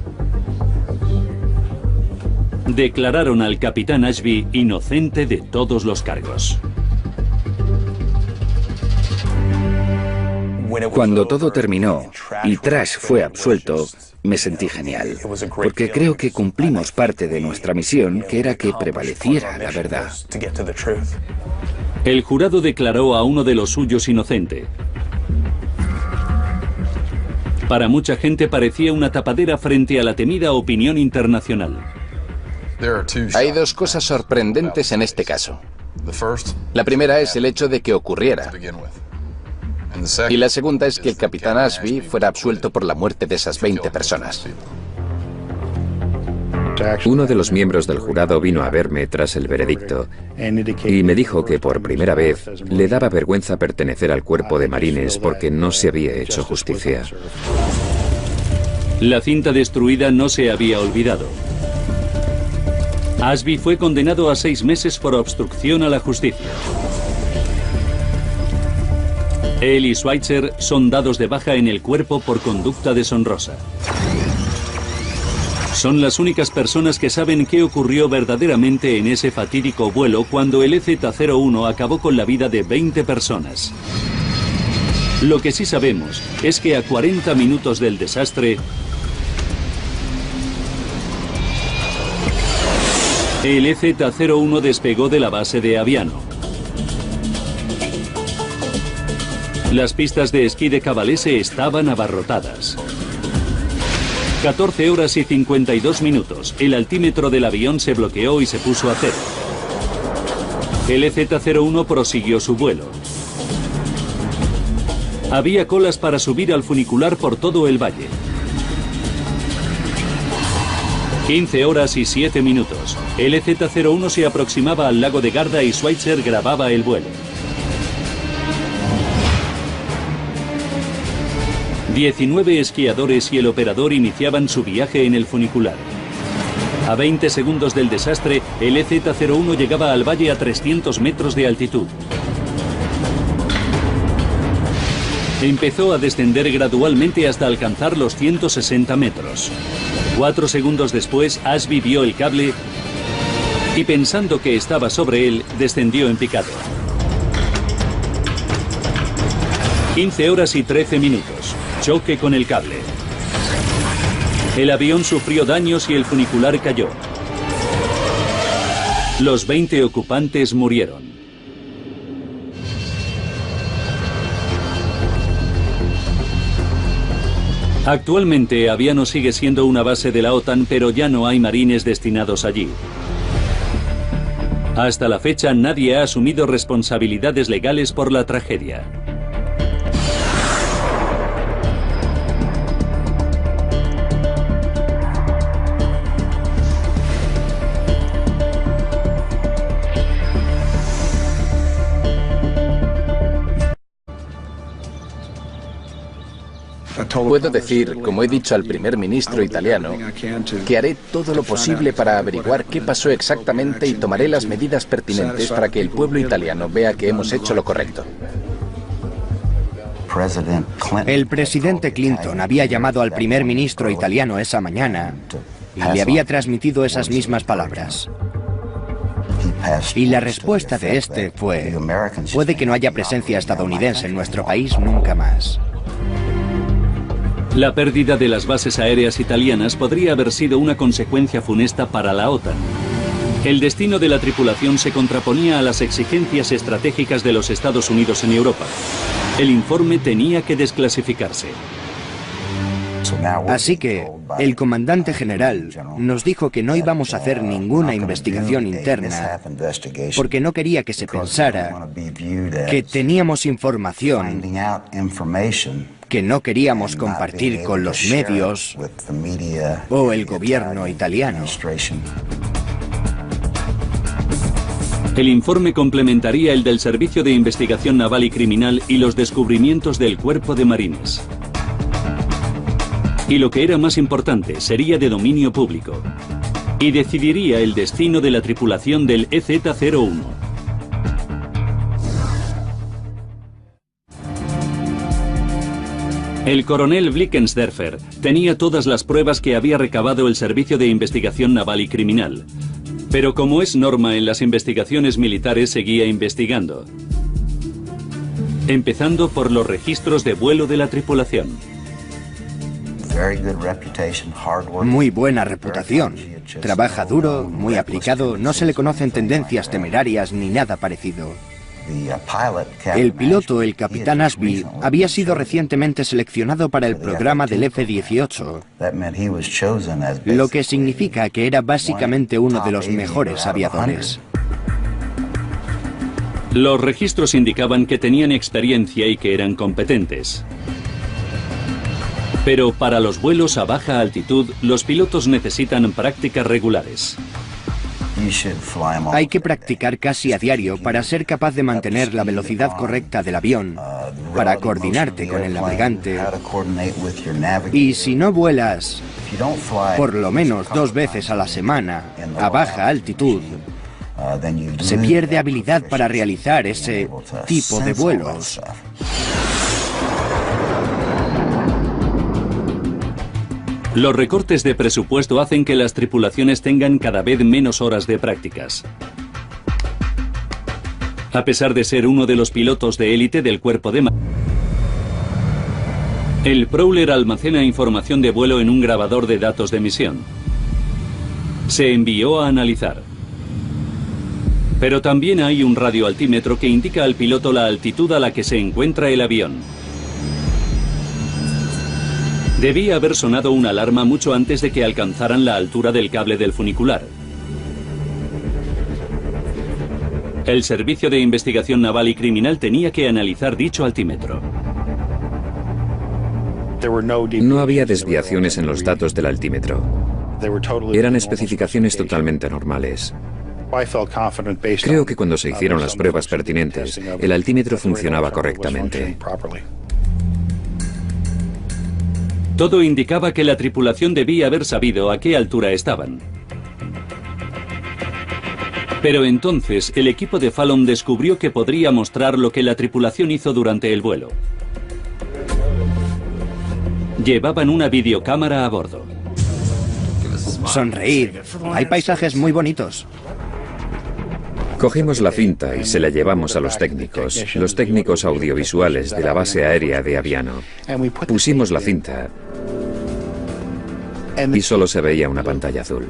Declararon al capitán Ashby inocente de todos los cargos. Cuando todo terminó y Trash fue absuelto, me sentí genial, porque creo que cumplimos parte de nuestra misión, que era que prevaleciera la verdad. El jurado declaró a uno de los suyos inocente. Para mucha gente parecía una tapadera frente a la temida opinión internacional. Hay dos cosas sorprendentes en este caso. La primera es el hecho de que ocurriera. Y la segunda es que el capitán Ashby fuera absuelto por la muerte de esas 20 personas. Uno de los miembros del jurado vino a verme tras el veredicto y me dijo que por primera vez le daba vergüenza pertenecer al cuerpo de marines porque no se había hecho justicia. La cinta destruida no se había olvidado. Ashby fue condenado a 6 meses por obstrucción a la justicia. Él y Schweitzer son dados de baja en el cuerpo por conducta deshonrosa. Son las únicas personas que saben qué ocurrió verdaderamente en ese fatídico vuelo cuando el EZ-01 acabó con la vida de 20 personas. Lo que sí sabemos es que a 40 minutos del desastre, el EZ-01 despegó de la base de Aviano. Las pistas de esquí de Cavalese estaban abarrotadas. 14 horas y 52 minutos. El altímetro del avión se bloqueó y se puso a cero. El EZ-01 prosiguió su vuelo. Había colas para subir al funicular por todo el valle. 15 horas y 7 minutos. El EZ-01 se aproximaba al lago de Garda y Schweitzer grababa el vuelo. 19 esquiadores y el operador iniciaban su viaje en el funicular. A 20 segundos del desastre, el EZ-01 llegaba al valle a 300 metros de altitud. Empezó a descender gradualmente hasta alcanzar los 160 metros. 4 segundos después, Ashby vio el cable y, pensando que estaba sobre él, descendió en picado. 15 horas y 13 minutos. Choque con el cable. El avión sufrió daños y el funicular cayó. Los 20 ocupantes murieron. Actualmente, Aviano sigue siendo una base de la OTAN, pero ya no hay marines destinados allí. Hasta la fecha, nadie ha asumido responsabilidades legales por la tragedia. Puedo decir, como he dicho al primer ministro italiano, que haré todo lo posible para averiguar qué pasó exactamente y tomaré las medidas pertinentes para que el pueblo italiano vea que hemos hecho lo correcto. El presidente Clinton había llamado al primer ministro italiano esa mañana y le había transmitido esas mismas palabras. Y la respuesta de este fue: puede que no haya presencia estadounidense en nuestro país nunca más. La pérdida de las bases aéreas italianas podría haber sido una consecuencia funesta para la OTAN. El destino de la tripulación se contraponía a las exigencias estratégicas de los Estados Unidos en Europa. El informe tenía que desclasificarse. Así que el comandante general nos dijo que no íbamos a hacer ninguna investigación interna porque no quería que se pensara que teníamos información que no queríamos compartir con los medios o el gobierno italiano. El informe complementaría el del Servicio de Investigación Naval y Criminal y los descubrimientos del Cuerpo de Marines. Y lo que era más importante, sería de dominio público. Y decidiría el destino de la tripulación del EZ-01. El coronel Blickensderfer tenía todas las pruebas que había recabado el Servicio de Investigación Naval y Criminal. Pero como es norma en las investigaciones militares, seguía investigando. Empezando por los registros de vuelo de la tripulación. Muy buena reputación. Trabaja duro, muy aplicado, no se le conocen tendencias temerarias ni nada parecido. El piloto, el capitán Ashby, había sido recientemente seleccionado para el programa del F-18, lo que significa que era básicamente uno de los mejores aviadores. Los registros indicaban que tenían experiencia y que eran competentes. Pero para los vuelos a baja altitud, los pilotos necesitan prácticas regulares. Hay que practicar casi a diario para ser capaz de mantener la velocidad correcta del avión, para coordinarte con el navegante. Y si no vuelas por lo menos 2 veces a la semana a baja altitud, se pierde habilidad para realizar ese tipo de vuelos. Los recortes de presupuesto hacen que las tripulaciones tengan cada vez menos horas de prácticas. A pesar de ser uno de los pilotos de élite del cuerpo de marines, el Prowler almacena información de vuelo en un grabador de datos de misión. Se envió a analizar. Pero también hay un radioaltímetro que indica al piloto la altitud a la que se encuentra el avión. Debía haber sonado una alarma mucho antes de que alcanzaran la altura del cable del funicular. El Servicio de Investigación Naval y Criminal tenía que analizar dicho altímetro. No había desviaciones en los datos del altímetro. Eran especificaciones totalmente normales. Creo que cuando se hicieron las pruebas pertinentes, el altímetro funcionaba correctamente. Todo indicaba que la tripulación debía haber sabido a qué altura estaban. Pero entonces el equipo de Fallon descubrió que podría mostrar lo que la tripulación hizo durante el vuelo. Llevaban una videocámara a bordo. Sonreíd. Hay paisajes muy bonitos. Cogimos la cinta y se la llevamos a los técnicos audiovisuales de la base aérea de Aviano. Pusimos la cinta y solo se veía una pantalla azul.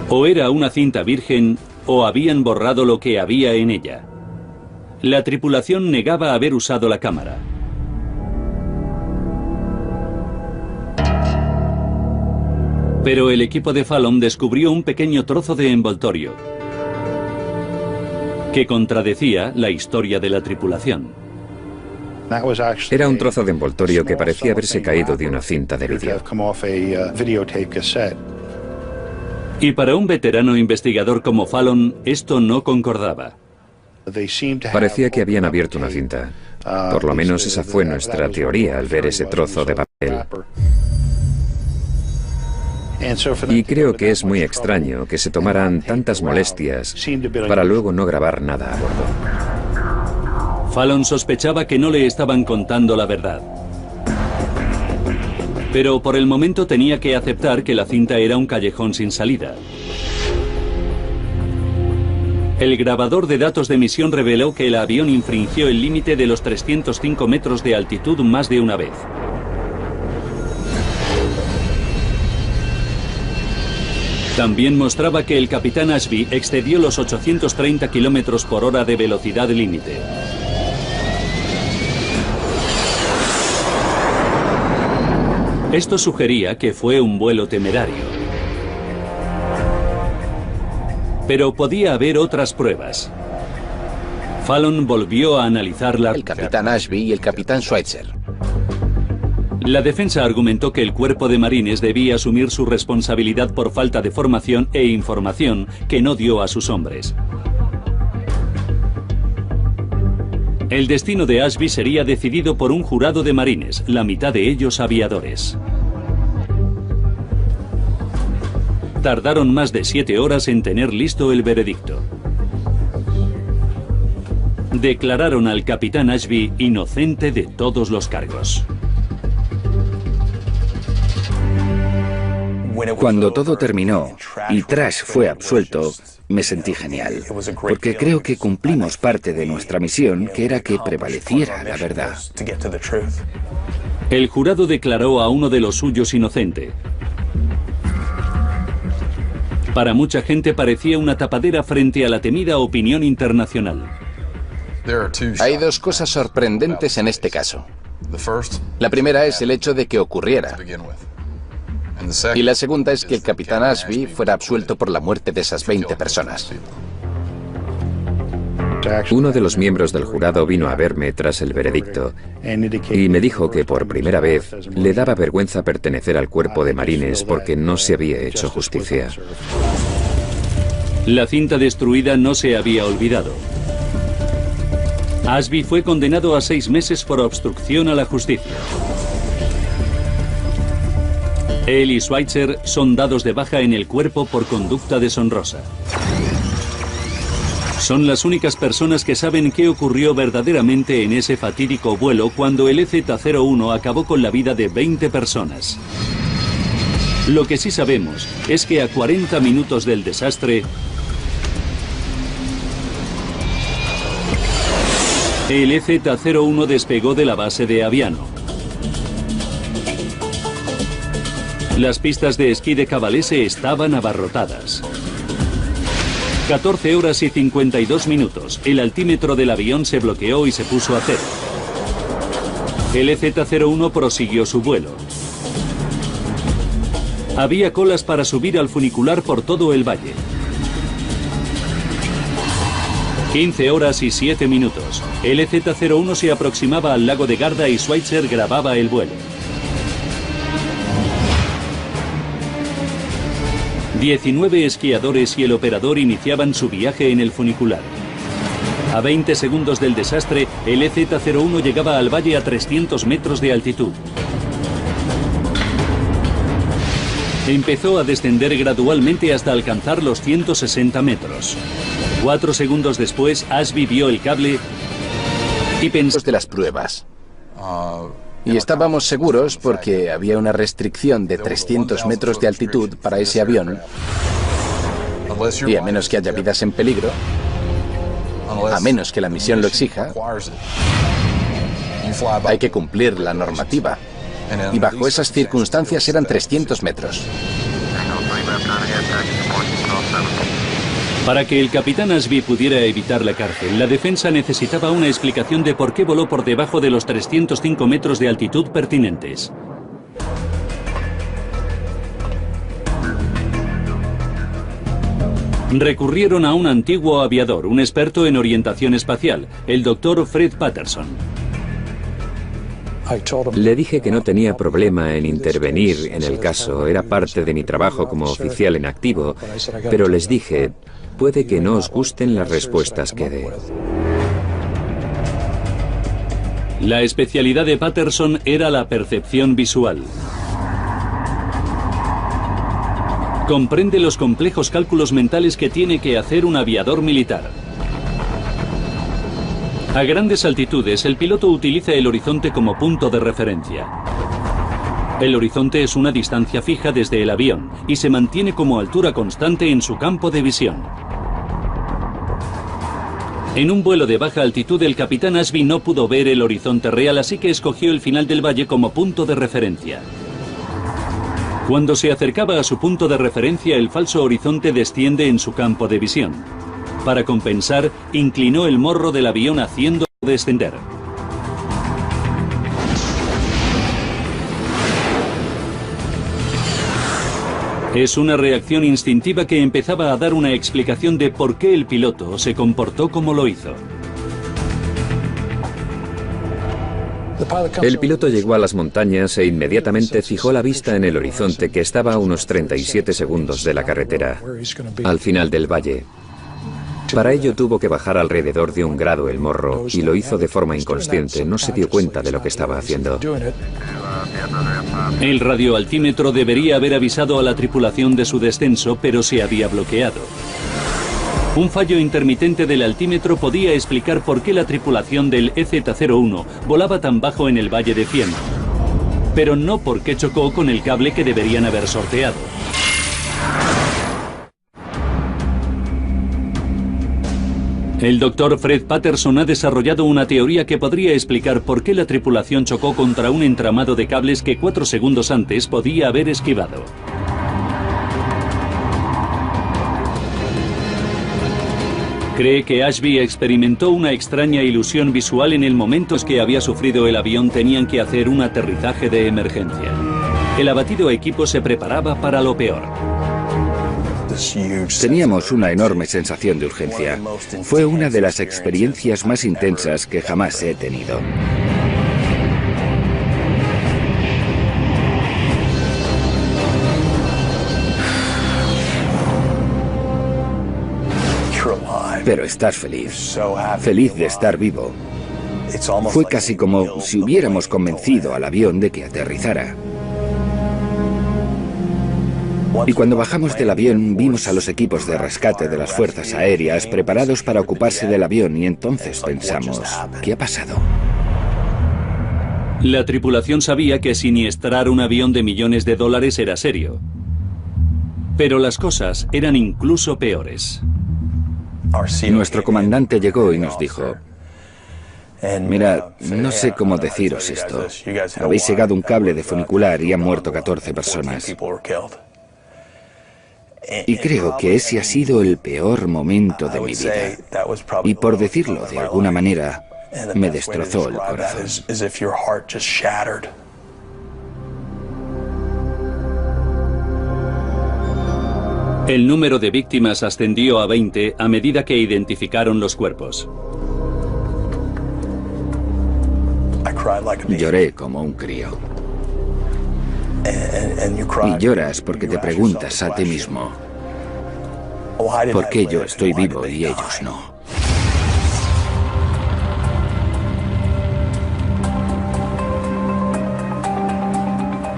O era una cinta virgen o habían borrado lo que había en ella. La tripulación negaba haber usado la cámara. Pero el equipo de Fallon descubrió un pequeño trozo de envoltorio que contradecía la historia de la tripulación. Era un trozo de envoltorio que parecía haberse caído de una cinta de vídeo. Y para un veterano investigador como Fallon, esto no concordaba. Parecía que habían abierto una cinta Por lo menos esa fue nuestra teoría al ver ese trozo de papel. Y creo que es muy extraño que se tomaran tantas molestias para luego no grabar nada a bordo. Fallon sospechaba que no le estaban contando la verdad. Pero por el momento tenía que aceptar que la cinta era un callejón sin salida. El grabador de datos de misión reveló que el avión infringió el límite de los 305 metros de altitud más de una vez. También mostraba que el capitán Ashby excedió los 830 km por hora de velocidad límite. Esto sugería que fue un vuelo temerario. Pero podía haber otras pruebas. Fallon volvió a analizarla. El capitán Ashby y el capitán Schweitzer. La defensa argumentó que el cuerpo de marines debía asumir su responsabilidad por falta de formación e información que no dio a sus hombres. El destino de Ashby sería decidido por un jurado de marines, la mitad de ellos aviadores. Tardaron más de 7 horas en tener listo el veredicto. Declararon al capitán Ashby inocente de todos los cargos. Cuando todo terminó y Trash fue absuelto, me sentí genial, porque creo que cumplimos parte de nuestra misión, que era que prevaleciera la verdad. El jurado declaró a uno de los suyos inocente. Para mucha gente parecía una tapadera frente a la temida opinión internacional. Hay dos cosas sorprendentes en este caso. La primera es el hecho de que ocurriera. Y la segunda es que el capitán Ashby fuera absuelto por la muerte de esas 20 personas. Uno de los miembros del jurado vino a verme tras el veredicto y me dijo que por primera vez le daba vergüenza pertenecer al cuerpo de marines porque no se había hecho justicia. La cinta destruida no se había olvidado. Ashby fue condenado a 6 meses por obstrucción a la justicia. Él y Schweitzer son dados de baja en el cuerpo por conducta deshonrosa. Son las únicas personas que saben qué ocurrió verdaderamente en ese fatídico vuelo cuando el EZ-01 acabó con la vida de 20 personas. Lo que sí sabemos es que a 40 minutos del desastre, el EZ-01 despegó de la base de Aviano. Las pistas de esquí de Cavalese estaban abarrotadas. 14 horas y 52 minutos. El altímetro del avión se bloqueó y se puso a cero. El EZ-01 prosiguió su vuelo. Había colas para subir al funicular por todo el valle. 15 horas y 7 minutos. El EZ-01 se aproximaba al lago de Garda y Schweitzer grababa el vuelo. 19 esquiadores y el operador iniciaban su viaje en el funicular. A 20 segundos del desastre, el EZ-01 llegaba al valle a 300 metros de altitud. Empezó a descender gradualmente hasta alcanzar los 160 metros. 4 segundos después, Ashby vio el cable y pensó de las pruebas. Y estábamos seguros porque había una restricción de 300 metros de altitud para ese avión. Y a menos que haya vidas en peligro, a menos que la misión lo exija, hay que cumplir la normativa. Y bajo esas circunstancias eran 300 metros. Para que el capitán Ashby pudiera evitar la cárcel, la defensa necesitaba una explicación de por qué voló por debajo de los 305 metros de altitud pertinentes. Recurrieron a un antiguo aviador, un experto en orientación espacial, el doctor Fred Patterson. Le dije que no tenía problema en intervenir en el caso, era parte de mi trabajo como oficial en activo, pero les dije, puede que no os gusten las respuestas que dé. La especialidad de Patterson era la percepción visual. Comprende los complejos cálculos mentales que tiene que hacer un aviador militar. A grandes altitudes, el piloto utiliza el horizonte como punto de referencia. El horizonte es una distancia fija desde el avión y se mantiene como altura constante en su campo de visión. En un vuelo de baja altitud, el capitán Ashby no pudo ver el horizonte real, así que escogió el final del valle como punto de referencia. Cuando se acercaba a su punto de referencia, el falso horizonte desciende en su campo de visión. Para compensar, inclinó el morro del avión haciéndolo descender. Es una reacción instintiva que empezaba a dar una explicación de por qué el piloto se comportó como lo hizo. El piloto llegó a las montañas e inmediatamente fijó la vista en el horizonte, que estaba a unos 37 segundos de la carretera, al final del valle. Para ello tuvo que bajar alrededor de 1 grado el morro y lo hizo de forma inconsciente, no se dio cuenta de lo que estaba haciendo. El radioaltímetro debería haber avisado a la tripulación de su descenso, pero se había bloqueado. Un fallo intermitente del altímetro podía explicar por qué la tripulación del EZ-01 volaba tan bajo en el Valle de Fiemme, pero no por qué chocó con el cable que deberían haber sorteado. El doctor Fred Patterson ha desarrollado una teoría que podría explicar por qué la tripulación chocó contra un entramado de cables que 4 segundos antes podía haber esquivado. Cree que Ashby experimentó una extraña ilusión visual en el momento en que había sufrido el avión. Tenían que hacer un aterrizaje de emergencia. El abatido equipo se preparaba para lo peor. Teníamos una enorme sensación de urgencia. Fue una de las experiencias más intensas que jamás he tenido. Pero estás feliz. Feliz de estar vivo. Fue casi como si hubiéramos convencido al avión de que aterrizara. Y cuando bajamos del avión vimos a los equipos de rescate de las fuerzas aéreas preparados para ocuparse del avión y entonces pensamos, ¿qué ha pasado? La tripulación sabía que siniestrar un avión de millones de dólares era serio. Pero las cosas eran incluso peores. Nuestro comandante llegó y nos dijo, mirad, no sé cómo deciros esto. Habéis segado un cable de funicular y han muerto 14 personas. Y creo que ese ha sido el peor momento de mi vida. Y por decirlo de alguna manera, me destrozó el corazón. El número de víctimas ascendió a 20 a medida que identificaron los cuerpos. Lloré como un crío. Y lloras porque te preguntas a ti mismo, ¿por qué yo estoy vivo y ellos no?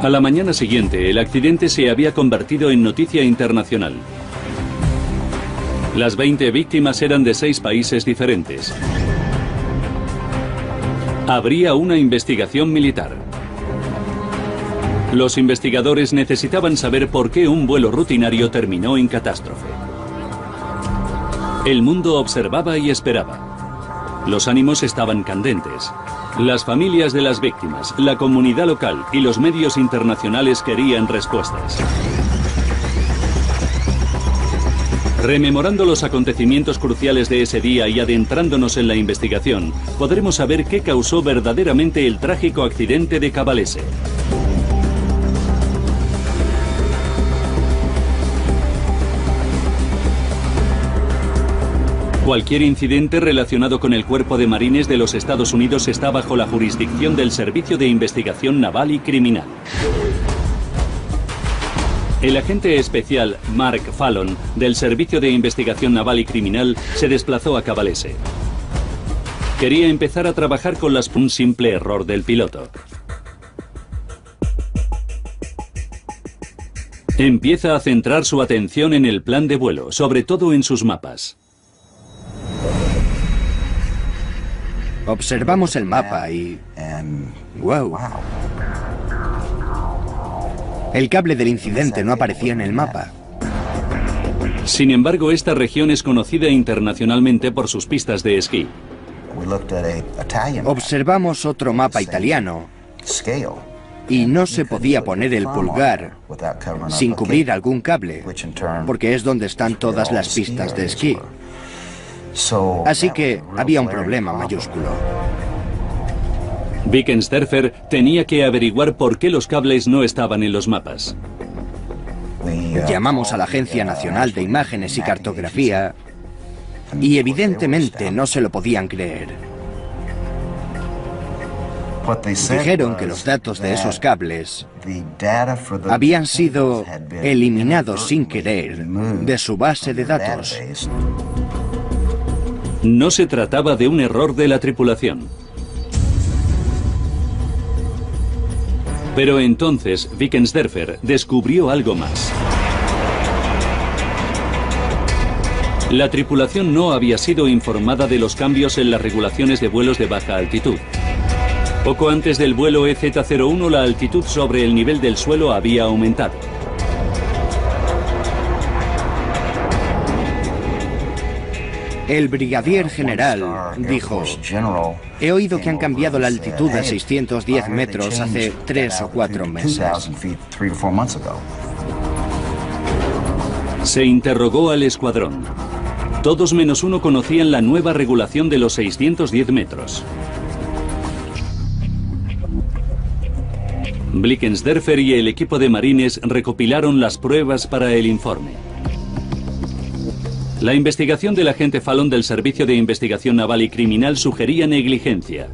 A la mañana siguiente, el accidente se había convertido en noticia internacional. Las 20 víctimas eran de 6 países diferentes. Habría una investigación militar. Los investigadores necesitaban saber por qué un vuelo rutinario terminó en catástrofe. El mundo observaba y esperaba. Los ánimos estaban candentes. Las familias de las víctimas, la comunidad local y los medios internacionales querían respuestas. Rememorando los acontecimientos cruciales de ese día y adentrándonos en la investigación, podremos saber qué causó verdaderamente el trágico accidente de Cavalese. Cualquier incidente relacionado con el Cuerpo de Marines de los Estados Unidos está bajo la jurisdicción del Servicio de Investigación Naval y Criminal. El agente especial Mark Fallon, del Servicio de Investigación Naval y Criminal, se desplazó a Cavalese. Quería empezar a trabajar con un simple error del piloto. Empieza a centrar su atención en el plan de vuelo, sobre todo en sus mapas. Observamos el mapa y... ¡wow! El cable del incidente no aparecía en el mapa. Sin embargo, esta región es conocida internacionalmente por sus pistas de esquí. Observamos otro mapa italiano y no se podía poner el pulgar sin cubrir algún cable, porque es donde están todas las pistas de esquí. Así que había un problema mayúsculo. Wickensderfer tenía que averiguar por qué los cables no estaban en los mapas. Llamamos a la Agencia Nacional de Imágenes y Cartografía y evidentemente no se lo podían creer. Dijeron que los datos de esos cables habían sido eliminados sin querer de su base de datos. No se trataba de un error de la tripulación. Pero entonces Wickensderfer descubrió algo más. La tripulación no había sido informada de los cambios en las regulaciones de vuelos de baja altitud. Poco antes del vuelo EZ-01, la altitud sobre el nivel del suelo había aumentado. El brigadier general dijo: he oído que han cambiado la altitud a 610 metros hace 3 o 4 meses. Se interrogó al escuadrón. Todos menos uno conocían la nueva regulación de los 610 metros. Wickensderfer y el equipo de marines recopilaron las pruebas para el informe. La investigación del agente Fallon del Servicio de Investigación Naval y Criminal sugería negligencia.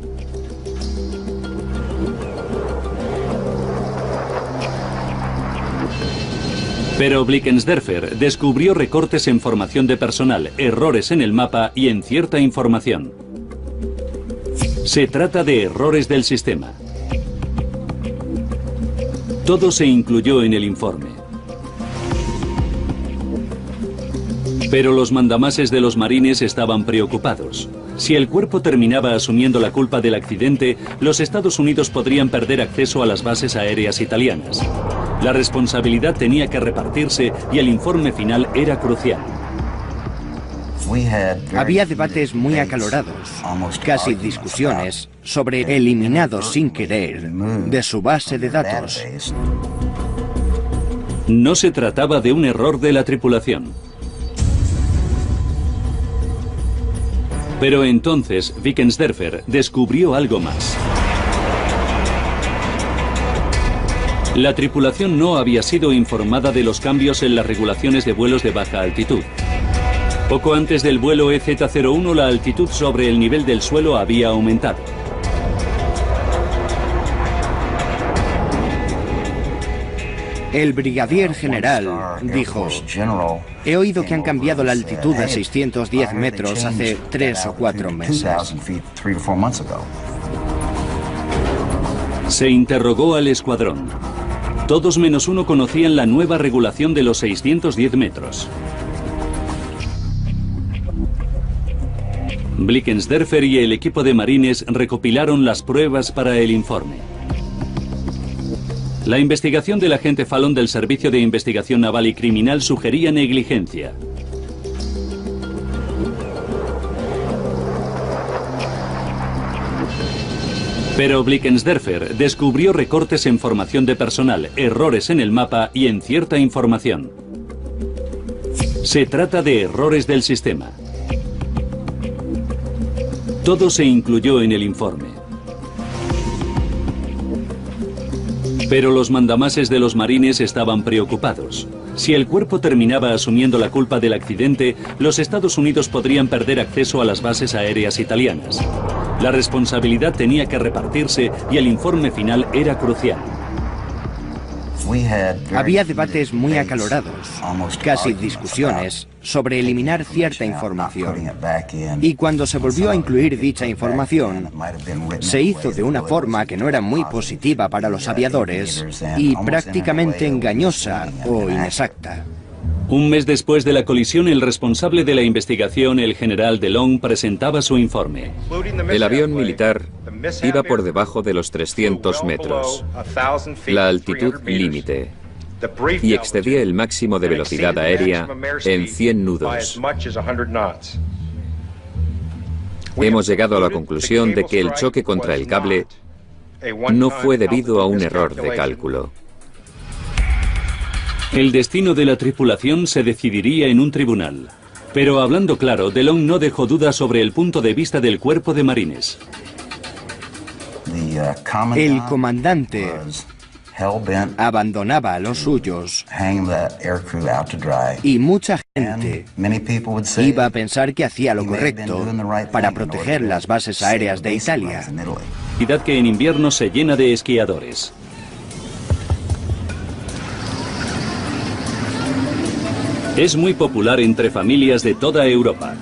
Pero Wickensderfer descubrió recortes en formación de personal, errores en el mapa y en cierta información. Se trata de errores del sistema. Todo se incluyó en el informe. Pero los mandamases de los marines estaban preocupados. Si el cuerpo terminaba asumiendo la culpa del accidente, los Estados Unidos podrían perder acceso a las bases aéreas italianas. La responsabilidad tenía que repartirse y el informe final era crucial. Había debates muy acalorados, casi discusiones, sobre eliminados sin querer de su base de datos. No se trataba de un error de la tripulación. Pero entonces Wickensderfer descubrió algo más. La tripulación no había sido informada de los cambios en las regulaciones de vuelos de baja altitud. Poco antes del vuelo EZ-01, la altitud sobre el nivel del suelo había aumentado. El brigadier general dijo: he oído que han cambiado la altitud a 610 metros hace 3 o 4 meses. Se interrogó al escuadrón. Todos menos uno conocían la nueva regulación de los 610 metros. Wickensderfer y el equipo de marines recopilaron las pruebas para el informe. La investigación del agente Fallon del Servicio de Investigación Naval y Criminal sugería negligencia. Pero Wickensderfer descubrió recortes en formación de personal, errores en el mapa y en cierta información. Se trata de errores del sistema. Todo se incluyó en el informe. Pero los mandamases de los marines estaban preocupados. Si el cuerpo terminaba asumiendo la culpa del accidente, los Estados Unidos podrían perder acceso a las bases aéreas italianas. La responsabilidad tenía que repartirse y el informe final era crucial. Había debates muy acalorados, casi discusiones, sobre eliminar cierta información. Y cuando se volvió a incluir dicha información, se hizo de una forma que no era muy positiva para los aviadores y prácticamente engañosa o inexacta. Un mes después de la colisión, el responsable de la investigación, el general DeLong, presentaba su informe. El avión militar iba por debajo de los 300 metros, la altitud límite, y excedía el máximo de velocidad aérea en 100 nudos. Hemos llegado a la conclusión de que el choque contra el cable no fue debido a un error de cálculo. El destino de la tripulación se decidiría en un tribunal. Pero hablando claro, DeLong no dejó dudas sobre el punto de vista del cuerpo de marines. El comandante abandonaba a los suyos y mucha gente iba a pensar que hacía lo correcto para proteger las bases aéreas de Italia. Ciudad que en invierno se llena de esquiadores. Es muy popular entre familias de toda Europa.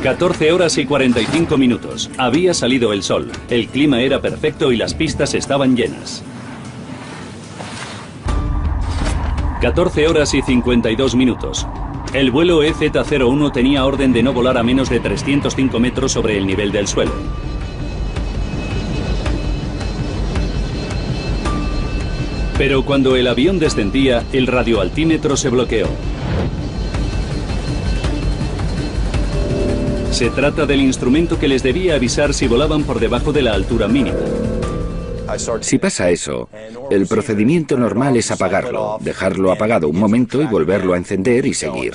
14 horas y 45 minutos. Había salido el sol. El clima era perfecto y las pistas estaban llenas. 14 horas y 52 minutos. El vuelo EZ-01 tenía orden de no volar a menos de 305 metros sobre el nivel del suelo. Pero cuando el avión descendía, el radioaltímetro se bloqueó. Se trata del instrumento que les debía avisar si volaban por debajo de la altura mínima. Si pasa eso, el procedimiento normal es apagarlo, dejarlo apagado un momento y volverlo a encender y seguir.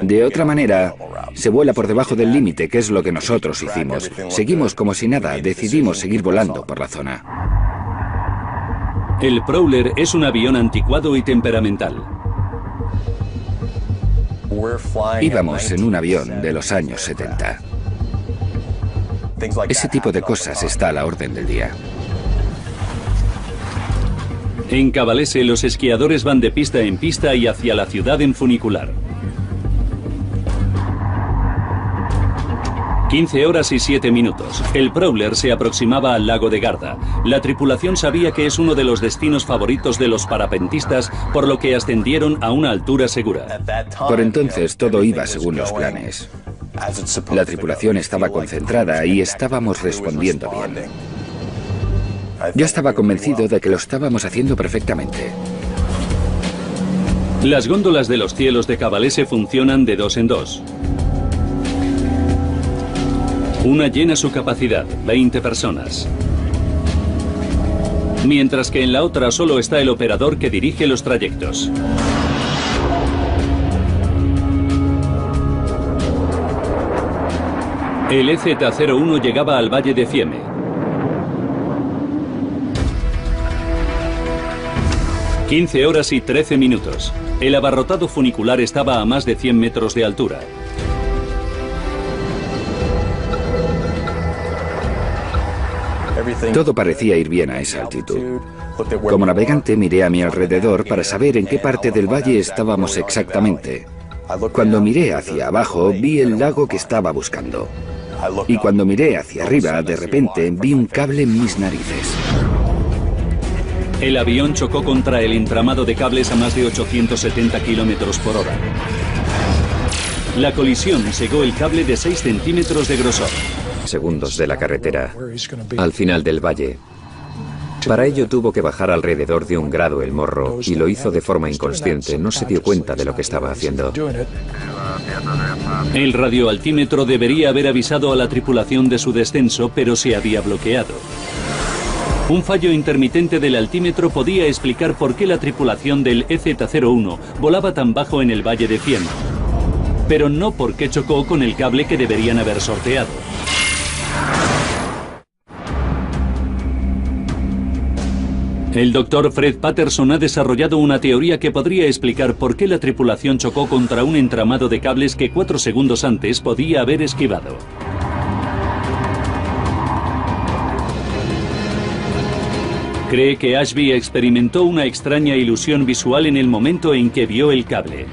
De otra manera, se vuela por debajo del límite, que es lo que nosotros hicimos. Seguimos como si nada, decidimos seguir volando por la zona. El Prowler es un avión anticuado y temperamental. Íbamos en un avión de los años 70. Ese tipo de cosas está a la orden del día. En Cavalese, los esquiadores van de pista en pista y hacia la ciudad en funicular. 15 horas y 7 minutos. El Prowler se aproximaba al lago de Garda. La tripulación sabía que es uno de los destinos favoritos de los parapentistas, por lo que ascendieron a una altura segura. Por entonces todo iba según los planes. La tripulación estaba concentrada y estábamos respondiendo bien. Yo estaba convencido de que lo estábamos haciendo perfectamente. Las góndolas de los cielos de Cavalese funcionan de dos en dos. Una llena su capacidad, 20 personas. Mientras que en la otra solo está el operador que dirige los trayectos. El EZ-01 llegaba al Valle de Fiemme. «15 horas y 13 minutos. El abarrotado funicular estaba a más de 100 metros de altura. Todo parecía ir bien a esa altitud. Como navegante miré a mi alrededor para saber en qué parte del valle estábamos exactamente. Cuando miré hacia abajo vi el lago que estaba buscando. Y cuando miré hacia arriba, de repente vi un cable en mis narices. El avión chocó contra el entramado de cables a más de 870 kilómetros por hora. La colisión cegó el cable de 6 centímetros de grosor. Segundos de la carretera, al final del valle. Para ello tuvo que bajar alrededor de 1 grado el morro y lo hizo de forma inconsciente, no se dio cuenta de lo que estaba haciendo. El radioaltímetro debería haber avisado a la tripulación de su descenso, pero se había bloqueado. Un fallo intermitente del altímetro podía explicar por qué la tripulación del EZ-01 volaba tan bajo en el Valle de Fiemme, pero no por qué chocó con el cable que deberían haber sorteado. El doctor Fred Patterson ha desarrollado una teoría que podría explicar por qué la tripulación chocó contra un entramado de cables que 4 segundos antes podía haber Cree que Ashby experimentó una extraña ilusión visual en el momento en que vio el cable.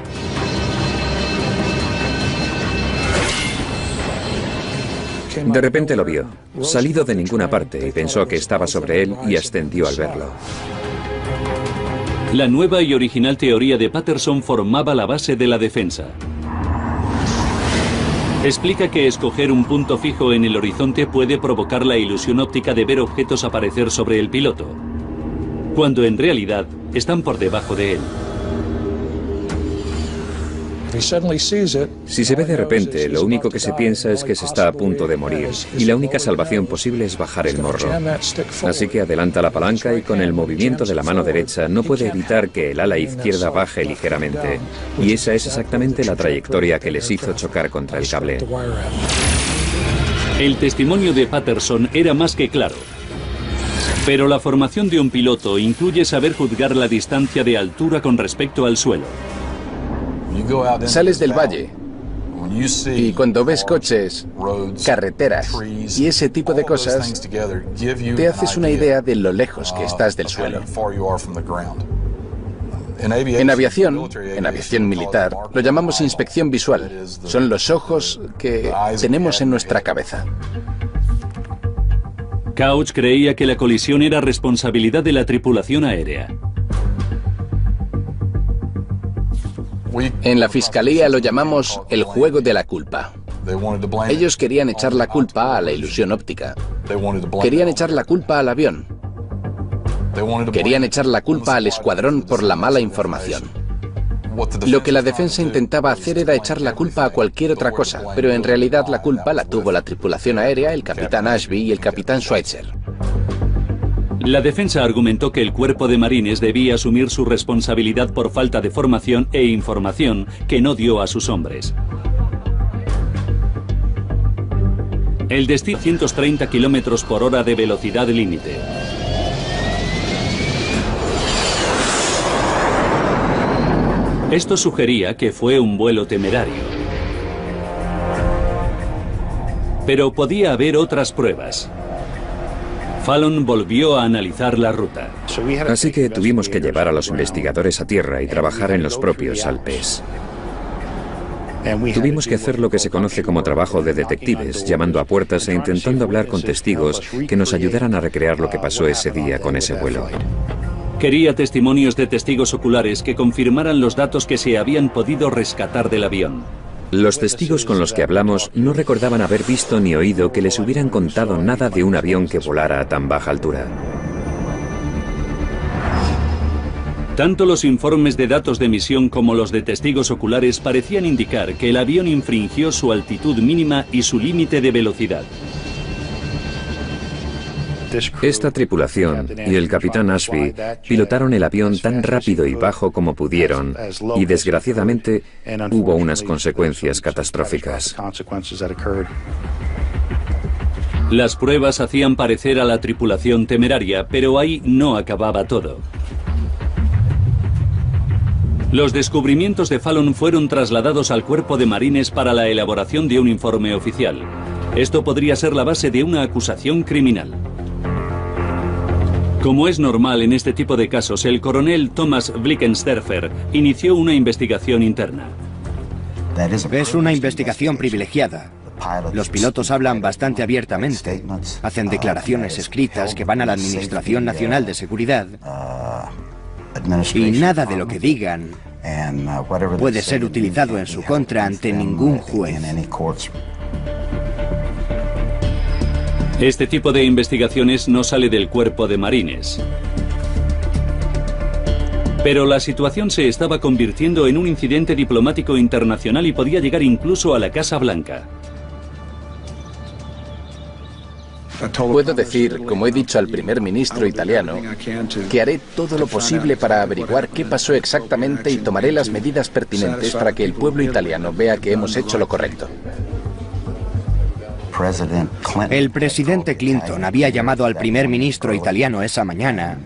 De repente lo vio, salido de ninguna parte, y pensó que estaba sobre él y ascendió al verlo. La nueva y original teoría de Patterson formaba la base de la defensa. Explica que escoger un punto fijo en el horizonte puede provocar la ilusión óptica de ver objetos aparecer sobre el piloto, cuando en realidad están por debajo de él. Si se ve de repente, lo único que se piensa es que se está a punto de morir, y la única salvación posible es bajar el morro. Así que adelanta la palanca y con el movimiento de la mano derecha no puede evitar que el ala izquierda baje ligeramente. Y esa es exactamente la trayectoria que les hizo chocar contra el cable. El testimonio de Patterson era más que claro. Pero la formación de un piloto incluye saber juzgar la distancia de altura con respecto al suelo. Sales del valle y cuando ves coches, carreteras y ese tipo de cosas, te haces una idea de lo lejos que estás del suelo. En aviación militar, lo llamamos inspección visual. Son los ojos que tenemos en nuestra cabeza. Couch creía que la colisión era responsabilidad de la tripulación aérea. En la fiscalía lo llamamos el juego de la culpa. Ellos querían echar la culpa a la ilusión óptica. Querían echar la culpa al avión. Querían echar la culpa al escuadrón por la mala información. Lo que la defensa intentaba hacer era echar la culpa a cualquier otra cosa, pero en realidad la culpa la tuvo la tripulación aérea, el capitán Ashby y el capitán Schweitzer. La defensa argumentó que el cuerpo de marines debía asumir su responsabilidad por falta de formación e información que no dio a sus hombres. El destino 130 km por hora de velocidad límite. Esto sugería que fue un vuelo temerario. Pero podía haber otras pruebas. Fallon volvió a analizar la ruta. Así que tuvimos que llevar a los investigadores a tierra y trabajar en los propios Alpes. Tuvimos que hacer lo que se conoce como trabajo de detectives, llamando a puertas e intentando hablar con testigos que nos ayudaran a recrear lo que pasó ese día con ese vuelo. Quería testimonios de testigos oculares que confirmaran los datos que se habían podido rescatar del avión. Los testigos con los que hablamos no recordaban haber visto ni oído que les hubieran contado nada de un avión que volara a tan baja altura. Tanto los informes de datos de misión como los de testigos oculares parecían indicar que el avión infringió su altitud mínima y su límite de velocidad. Esta tripulación y el capitán Ashby pilotaron el avión tan rápido y bajo como pudieron y desgraciadamente hubo unas consecuencias catastróficas. Las pruebas hacían parecer a la tripulación temeraria, pero ahí no acababa todo. Los descubrimientos de Fallon fueron trasladados al cuerpo de marines para la elaboración de un informe oficial. Esto podría ser la base de una acusación criminal. Como es normal en este tipo de casos, el coronel Thomas Blickensterfer inició una investigación interna. Es una investigación privilegiada. Los pilotos hablan bastante abiertamente, hacen declaraciones escritas que van a la Administración Nacional de Seguridad y nada de lo que digan puede ser utilizado en su contra ante ningún juez. Este tipo de investigaciones no sale del cuerpo de marines. Pero la situación se estaba convirtiendo en un incidente diplomático internacional y podía llegar incluso a la Casa Blanca. Puedo decir, como he dicho al primer ministro italiano, que haré todo lo posible para averiguar qué pasó exactamente y tomaré las medidas pertinentes para que el pueblo italiano vea que hemos hecho lo correcto. El presidente Clinton había llamado al primer ministro italiano esa mañana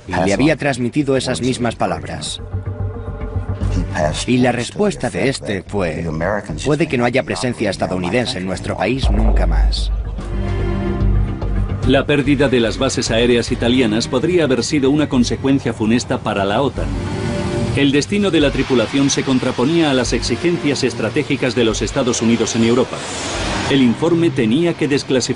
y le había transmitido esas mismas palabras. Y la respuesta de este fue: puede que no haya presencia estadounidense en nuestro país nunca más. La pérdida de las bases aéreas italianas podría haber sido una consecuencia funesta para la OTAN. El destino de la tripulación se contraponía a las exigencias estratégicas de los Estados Unidos en Europa. El informe tenía que desclasificar